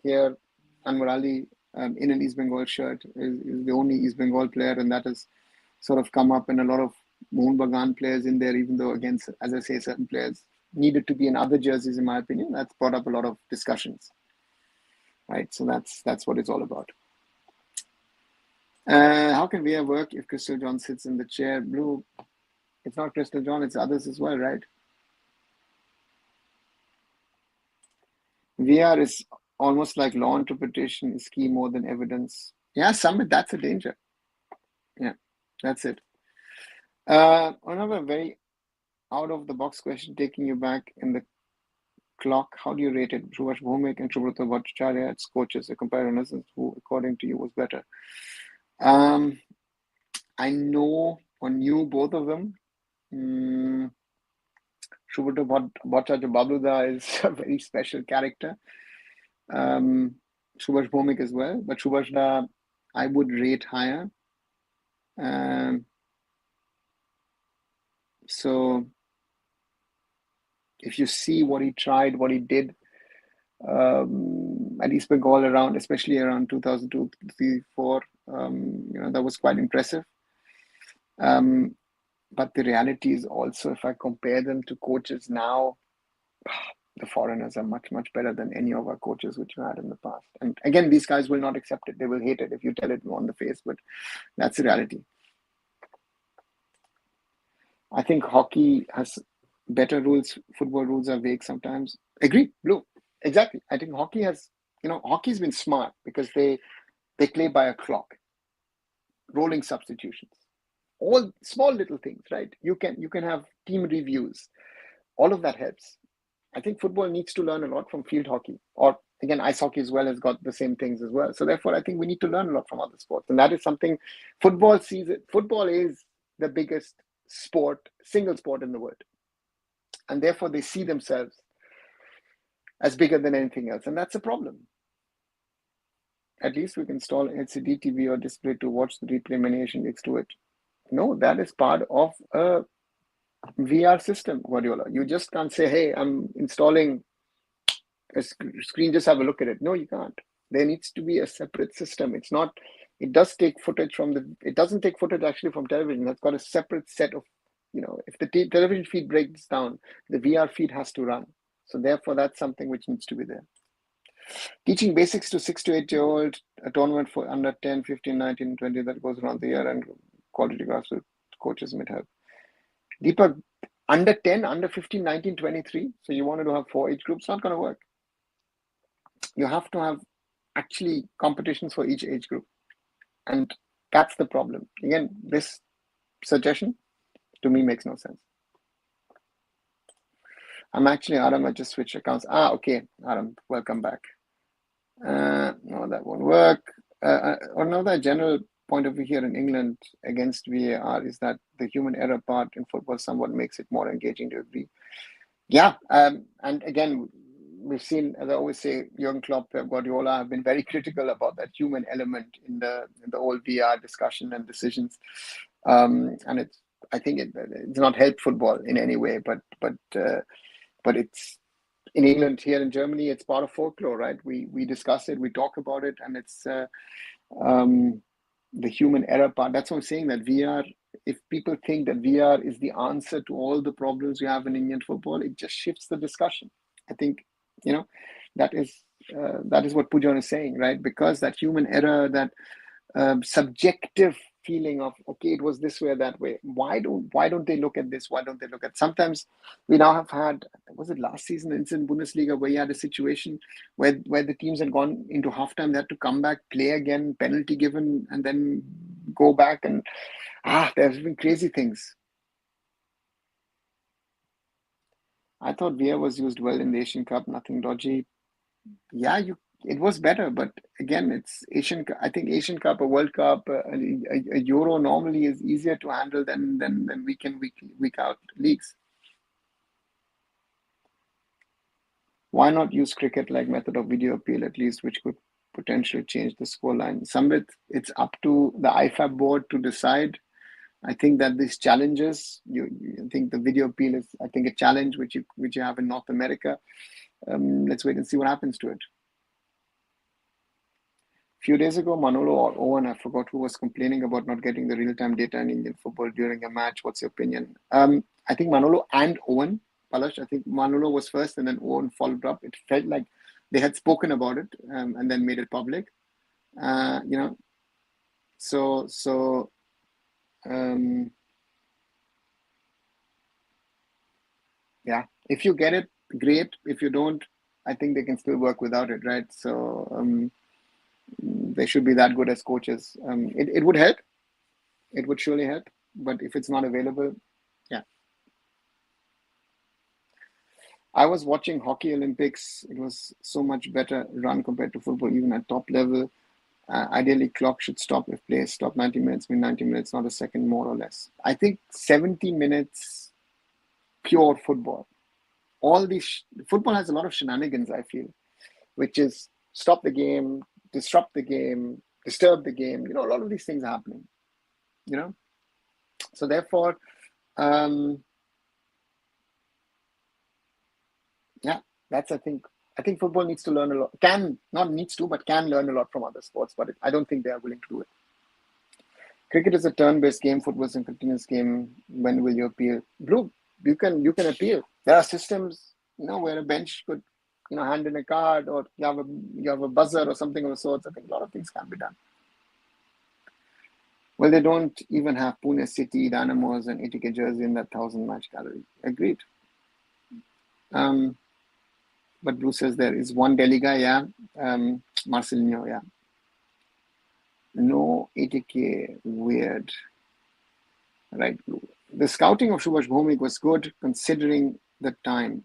here, Anwar Ali in an East Bengal shirt is the only East Bengal player, and that has sort of come up in a lot of Mohun Bagan players in there, even though, again, as I say, certain players needed to be in other jerseys, in my opinion. That's brought up a lot of discussions, right? So that's what it's all about. How can VR work if Crystal John sits in the chair? Blue, it's not Crystal John, it's others as well, right? VR is almost like law interpretation is key more than evidence. Yeah, Summit, that's a danger. Yeah, that's it. Another very out of the box question, taking you back in the clock. How do you rate it? Subhash Bhumik and Subrata Bhattacharya as coaches, a comparison who, according to you, was better? I know or knew both of them. Subrata Bhattacharya Babluda is a very special character. Subhash Bhumik as well, but Subhash I would rate higher. So if you see what he tried, what he did at East Bengal around, especially around 2002, 2003, 2004, that was quite impressive. But the reality is also, if I compare them to coaches now, the foreigners are much, much better than any of our coaches which we had in the past. And again, these guys will not accept it. They will hate it if you tell it on the face, but that's the reality. I think hockey has better rules. Football rules are vague sometimes. Agree, Blue. Exactly. I think hockey has, hockey's been smart because they play by a clock, rolling substitutions, all small little things, right? You can have team reviews. All of that helps. I think football needs to learn a lot from field hockey, or again, ice hockey as well has got the same things as well. So therefore, I think we need to learn a lot from other sports, and that is something football sees it. Football is the biggest single sport in the world, and therefore they see themselves as bigger than anything else, and that's a problem. At least we can install LCD TV or display to watch the replay many Asian leagues do it. No, that is part of a VR system, Guardiola. You just can't say, hey, I'm installing a screen, just have a look at it. No, you can't. There needs to be a separate system. It doesn't take footage actually from television. That's got a separate set of, if the television feed breaks down, the VR feed has to run. So therefore, that's something which needs to be there. Teaching basics to 6 to 8-year-old, a tournament for under 10, 15, 19, 20 that goes around the year, and quality grassroots coaches might help. Deepak, under 10, under 15, 19, 23. So you wanted to have 4 age groups, not going to work. You have to have actually competitions for each age group. And that's the problem. Again, this suggestion to me makes no sense. I'm actually Aram, I just switched accounts. Okay, Aram, welcome back. No, that won't work. Another general point of view here in England against VAR is that the human error part in football somewhat makes it more engaging. To agree? Yeah, and again, we've seen, as I always say, Jurgen Klopp, Pep Guardiola have been very critical about that human element in the whole VR discussion and decisions, and I think it's not helped football in any way, but it's in England, here in Germany, it's part of folklore, right? We discuss it, we talk about it, and it's the human error part. That's what I'm saying, that VR, if people think that VR is the answer to all the problems we have in Indian football, it just shifts the discussion. I think, that is what Pujan is saying, right? Because that human error, that subjective feeling of, okay, it was this way or that way. Why don't they look at this? Why don't they look at? Sometimes we now have had, was it last season in Bundesliga, where you had a situation where the teams had gone into halftime, they had to come back, play again, penalty given, and then go back, and there's been crazy things. I thought VR was used well in the Asian Cup, nothing dodgy. Yeah, it was better, but again, it's Asian. I think Asian Cup, a World Cup, a Euro normally is easier to handle than week out leagues. Why not use cricket like method of video appeal at least, which could potentially change the scoreline? Sambit, it's up to the AIFF board to decide. I think that these challenges, I think the video appeal is, I think, a challenge which you have in North America. let's wait and see what happens to it. A few days ago, Manolo or Owen, I forgot who, was complaining about not getting the real-time data in Indian football during a match. What's your opinion? I think Manolo and Owen, Palash, I think Manolo was first and then Owen followed up. It felt like they had spoken about it and then made it public. Yeah, if you get it, great. If you don't, I think they can still work without it, right? So they should be that good as coaches. It would help. It would surely help. But if it's not available, yeah. I was watching Hockey Olympics. It was so much better run compared to football, even at top level. Ideally, clock should stop if play stop 90 minutes, mean 90 minutes, not a second more or less. I think 70 minutes, pure football. All these football has a lot of shenanigans, I feel, which is stop the game, disrupt the game, disturb the game. A lot of these things are happening. So therefore, that's I think football needs to learn a lot. Can learn a lot from other sports, but I don't think they are willing to do it. Cricket is a turn-based game. Football is a continuous game. When will you appeal? Blue, you can appeal. There are systems, where a bench could, hand in a card, or you have a buzzer or something of the sorts. I think a lot of things can be done. Well, they don't even have Pune City, Dynamos, and 80K jersey in that 1,000-match gallery. Agreed. But Blue says there is one Delhi guy, yeah. Marcelinho, yeah. No 80K, weird. Right, Blue. The scouting of Subhash Bhomik was good considering the time.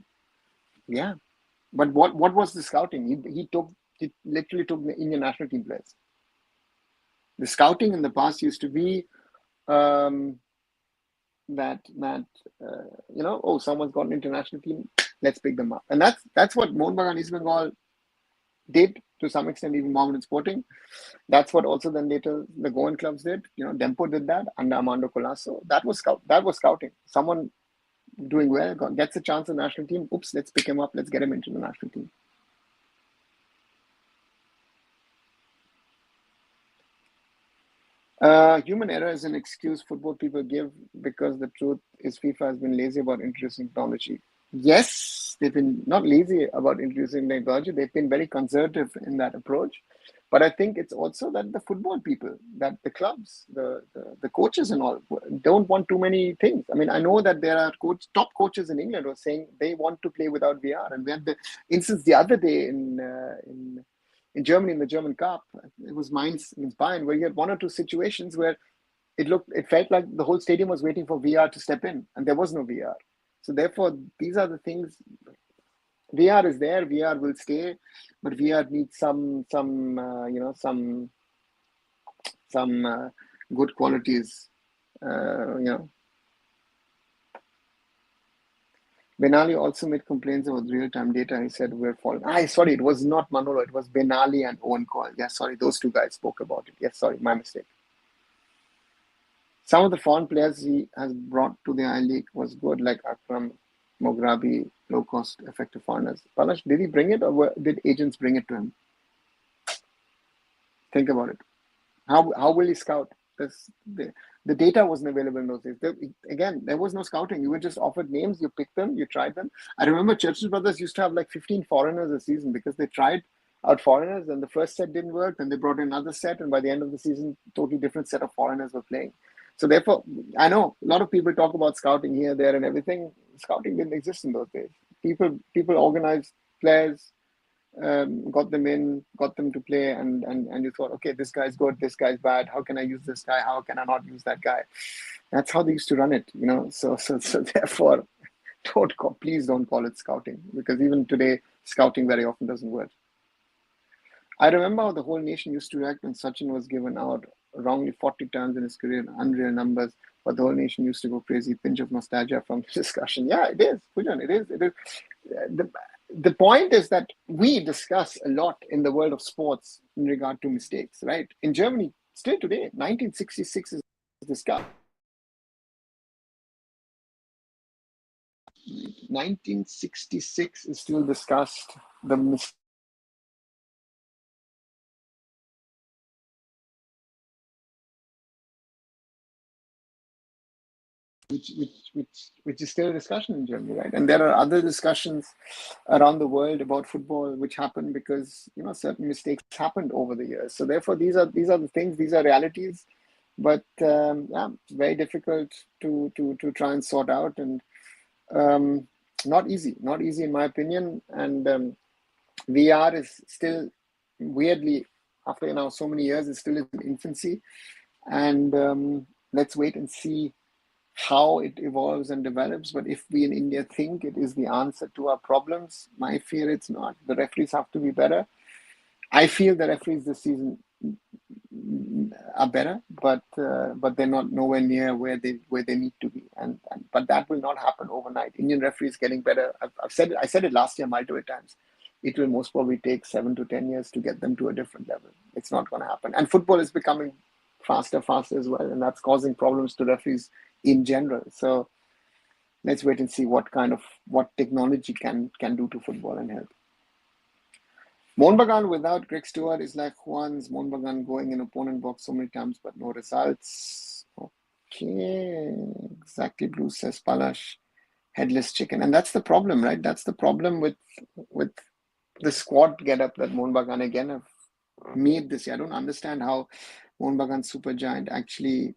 Yeah. But what was the scouting? He literally took the Indian national team players. The scouting in the past used to be someone's got an international team, let's pick them up. And that's what Mohun Bagan East Bengal did to some extent, even Mohammedan Sporting. That's what also then later the Goan clubs did. Dempo did that under Armando Colasso. That was scouting. Someone doing well gets a chance in the national team. Oops, let's pick him up. Let's get him into the national team. Human error is an excuse football people give because the truth is FIFA has been lazy about introducing technology. Yes, they've been not lazy about introducing technology. They've been very conservative in that approach. But I think it's also that the football people, that the clubs, the coaches and all don't want too many things. I mean, I know that there are top coaches in England who are saying they want to play without VR. And we had the instance the other day in Germany, in the German Cup, it was Mainz against Bayern, where you had one or two situations where it felt like the whole stadium was waiting for VR to step in, and there was no VR. So therefore, these are the things. VR is there. VR will stay, but VR needs some good qualities. Benali also made complaints about real-time data. He said we're falling. Sorry, it was not Manolo. It was Benali and Owen Call. Yeah, sorry, those two guys spoke about it. Yes, sorry, my mistake. Some of the foreign players he has brought to the I-League was good, like Akram, Mograbi, low-cost, effective foreigners. Palash, did he bring it, or did agents bring it to him? Think about it. How will he scout? The data wasn't available in those days. There was no scouting. You were just offered names, you picked them, you tried them. I remember Churchill Brothers used to have like 15 foreigners a season because they tried out foreigners, and the first set didn't work, and they brought in another set, and by the end of the season, totally different set of foreigners were playing. So therefore, I know a lot of people talk about scouting here, there, and everything. Scouting didn't exist in those days. People organized players, got them to play, and you thought, okay, this guy's good, this guy's bad. How can I use this guy? How can I not use that guy? That's how they used to run it, So therefore, please don't call it scouting, because even today, scouting very often doesn't work. I remember how the whole nation used to react when Sachin was given out wrongly 40 times in his career, unreal numbers, but the whole nation used to go crazy. Pinch of nostalgia from the discussion. Yeah, it is. Pujan, it is. The point is that we discuss a lot in the world of sports in regard to mistakes, right? In Germany, still today, 1966 is discussed. 1966 is still discussed. The which is still a discussion in Germany, right? And there are other discussions around the world about football which happen because certain mistakes happened over the years. So therefore, these are the things, these are realities, but yeah, it's very difficult to try and sort out, and um, not easy in my opinion. And VR is still weirdly, after so many years, it's still in infancy, and let's wait and see how it evolves and develops. But if we in India think it is the answer to our problems, my fear it's not. The referees have to be better. I feel the referees this season are better, but they're not nowhere near where they need to be. And but that will not happen overnight. Indian referees getting better. I've said it. I said it last year multiple times. It will most probably take 7 to 10 years to get them to a different level. It's not going to happen. And football is becoming faster as well, and that's causing problems to referees in general. So let's wait and see what technology can do to football and help. Mohun Bagan without Greg Stewart is like Juan's Mohun Bagan going in opponent box so many times but no results. Okay, exactly. Blue says Palash, headless chicken, and that's the problem, right? That's the problem with the squad get up that Mohun Bagan again have made this year. I don't understand how Mohun Bagan Super Giant actually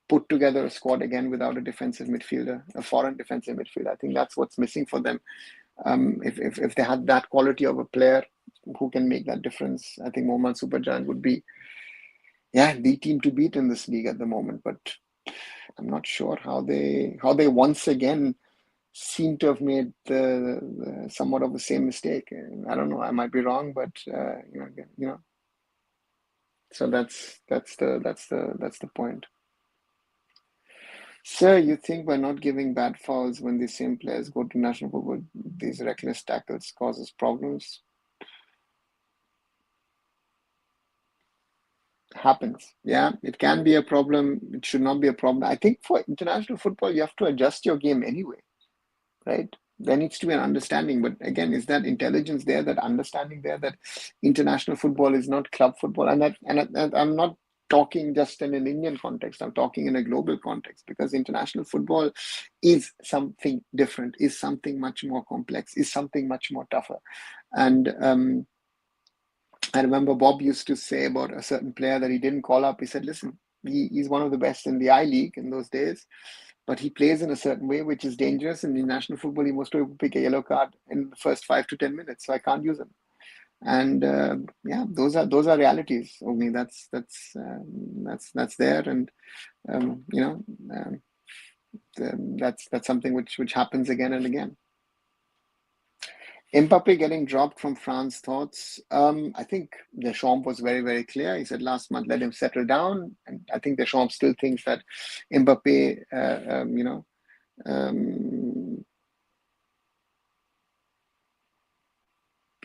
put together a squad again without a defensive midfielder, a foreign defensive midfielder. I think that's what's missing for them. If they had that quality of a player who can make that difference, I think Mohun Super Giant would be, the team to beat in this league at the moment. But I'm not sure how they once again seem to have made the somewhat of the same mistake. I don't know. I might be wrong, but So that's the point. Sir, you think by not giving bad fouls when the same players go to national football, these reckless tackles causes problems? Happens. Yeah, it can be a problem. It should not be a problem. I think for international football, you have to adjust your game anyway, right? There needs to be an understanding. But again, is that intelligence there, that understanding there, that international football is not club football? And I'm not talking just in an Indian context. I'm talking in a global context, because international football is something different, is something much more complex, is something much more tougher. And I remember Bob used to say about a certain player that he didn't call up. He said, listen, he's one of the best in the I League in those days, but he plays in a certain way which is dangerous. In national football, he most will pick a yellow card in the first 5 to 10 minutes, so I can't use him. And those are realities. Only that's there, and that's something which happens again and again. Mbappe getting dropped from France, thoughts? I think Deschamps was very, very clear. He said last month, let him settle down. And I think Deschamps still thinks that Mbappe,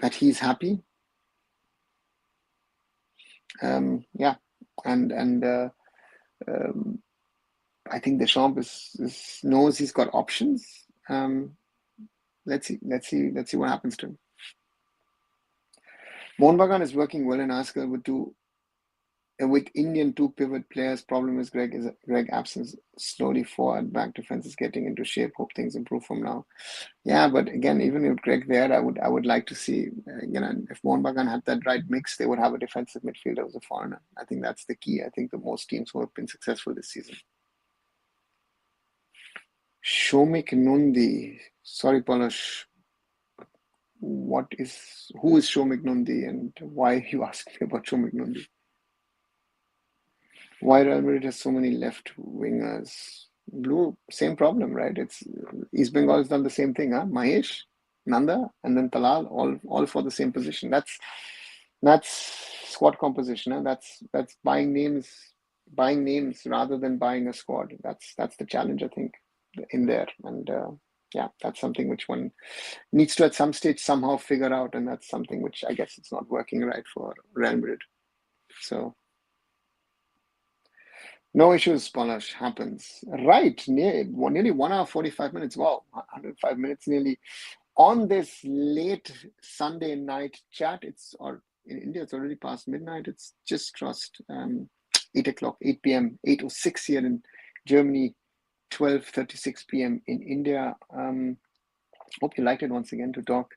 that he's happy. And I think Deschamps knows he's got options. Let's see what happens to him. Mohun Bagan is working well in Arsenal with Indian two pivot players. Problem is Greg absence slowly forward. Back defense is getting into shape. Hope things improve from now. Yeah, but again, even with Greg there, I would like to see, if Mohun Bagan had that right mix, they would have a defensive midfielder who's a foreigner. I think that's the key. I think the most teams who have been successful this season. Shomik Nundi. Sorry, Palash. Who is Shomik Nundi, and why you ask me about Shomik Nundi? Why Real Madrid has so many left wingers? Blue, same problem, right? It's East Bengal has done the same thing, huh? Mahesh, Nanda, and then Talal, all for the same position. That's squad composition, huh? That's buying names rather than buying a squad. That's the challenge, I think, in there. And that's something which one needs to at some stage somehow figure out, and that's something which I guess it's not working right for Real Madrid. So No issues, Palash, happens. Right, nearly 1 hour, 45 minutes. Wow, 105 minutes nearly on this late Sunday night chat. Or in India, it's already past midnight. It's just crossed 8 o'clock, 8 p.m., 8:06 here in Germany, 12:36 p.m. in India. Hope you liked it once again to talk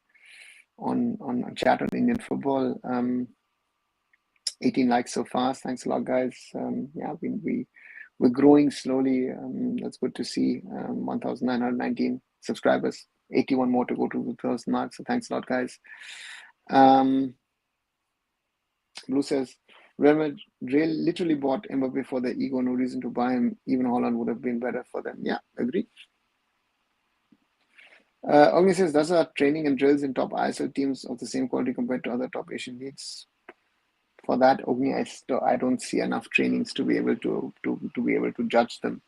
on chat on Indian football. 18 likes so far. Thanks a lot, guys. Yeah, we're growing slowly. That's good to see. 1,919 subscribers. 81 more to go to the 2,000 mark. So thanks a lot, guys. Blue says, Real Madrid literally bought Mbappe for the ego. No reason to buy him. Even Holland would have been better for them. Yeah, agree. Ogni says, does our training and drills in top ISL teams of the same quality compared to other top Asian leagues? For that, Ogni, I don't see enough trainings to be able to be able to judge them.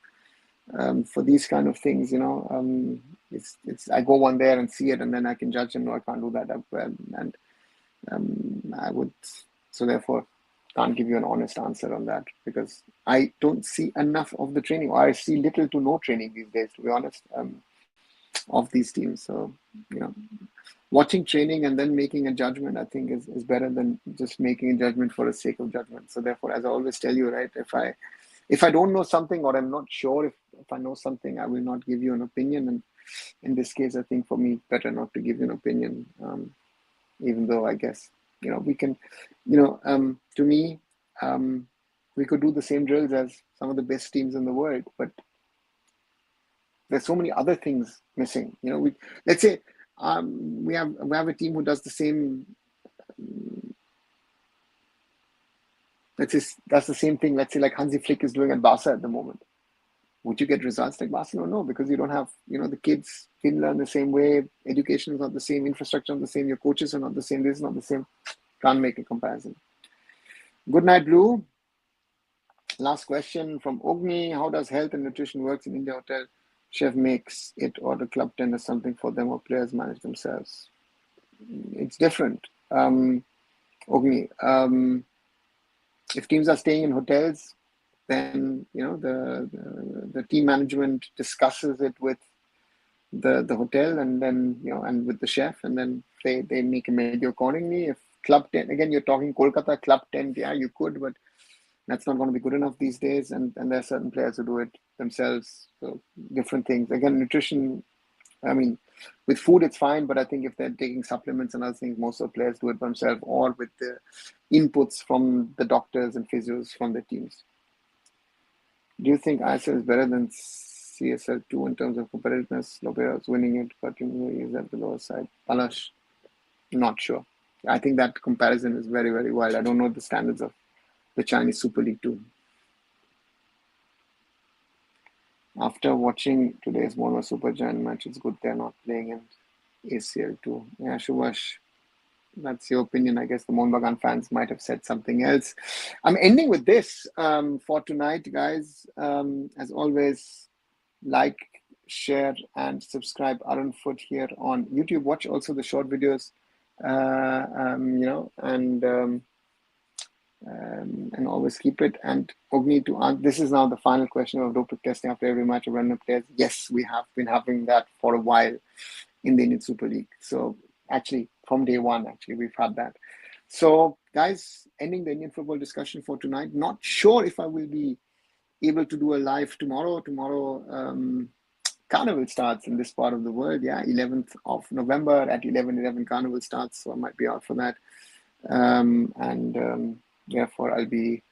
For these kind of things, it's I go one there and see it, and then I can judge them. No, I can't do that. And I would, so therefore, can't give you an honest answer on that because I don't see enough of the training, or I see little to no training these days, to be honest, of these teams. So, watching training and then making a judgment, I think is better than just making a judgment for the sake of judgment. So therefore, as I always tell you, right, if I don't know something or I'm not sure if I know something, I will not give you an opinion. And in this case, I think for me, better not to give you an opinion, even though I guess, we can, to me, we could do the same drills as some of the best teams in the world, but there's so many other things missing. Let's say we have a team who does the same. That's the same thing. Let's say like Hansi Flick is doing at Barca at the moment. Would you get results like Barcelona? No, because you don't have, the kids didn't learn the same way. Education is not the same. Infrastructure is not the same. Your coaches are not the same. This is not the same. Can't make a comparison. Good night, Blue. Last question from Ogni. How does health and nutrition works in India hotel? Chef makes it, or the club tenders something for them, or players manage themselves? It's different. Ogni, if teams are staying in hotels, then the team management discusses it with the hotel, and then and with the chef, and then they make a menu accordingly. If club tent, again, you're talking Kolkata club tent, yeah, you could, but that's not going to be good enough these days, and there are certain players who do it themselves. So different things. Again, nutrition, I mean, with food it's fine, but I think if they're taking supplements and other things, most of the players do it themselves, or with the inputs from the doctors and physios from the teams. Do you think ISL is better than CSL2 in terms of competitiveness? Lopera is winning it, but is at the lower side. Palash, not sure. I think that comparison is very, very wild. I don't know the standards of the Chinese Super League 2. After watching today's Mohun Super Giant match, it's good they're not playing in ACL 2. Yeah, Subhash, that's your opinion. I guess the Mohun Bagan fans might have said something else. I'm ending with this for tonight, guys. As always, like, share, and subscribe. Arunfoot here on YouTube. Watch also the short videos, and always keep it. And Ogni, this is now the final question of doping testing after every match of random players. Yes, we have been having that for a while in the Indian Super League. So actually, from day one, we've had that. So guys, ending the Indian football discussion for tonight. Not sure if I will be able to do a live tomorrow. Carnival starts in this part of the world. Yeah, 11th of November at 11:11 Carnival starts. So I might be out for that. Therefore, I'll be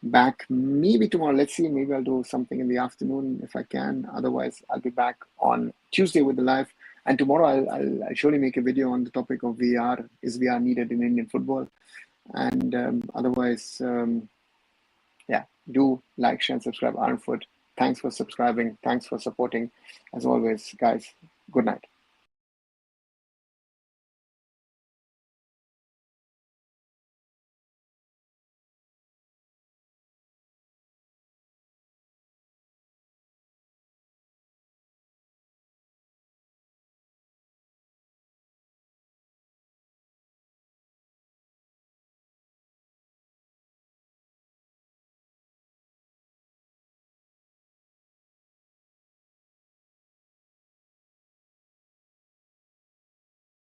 back maybe tomorrow. Let's see. Maybe I'll do something in the afternoon if I can. Otherwise, I'll be back on Tuesday with the live. And tomorrow, I'll surely make a video on the topic of VR. Is VR needed in Indian football? And otherwise, do like, share, and subscribe. Arunfoot. Thanks for subscribing. Thanks for supporting. As always, guys, good night.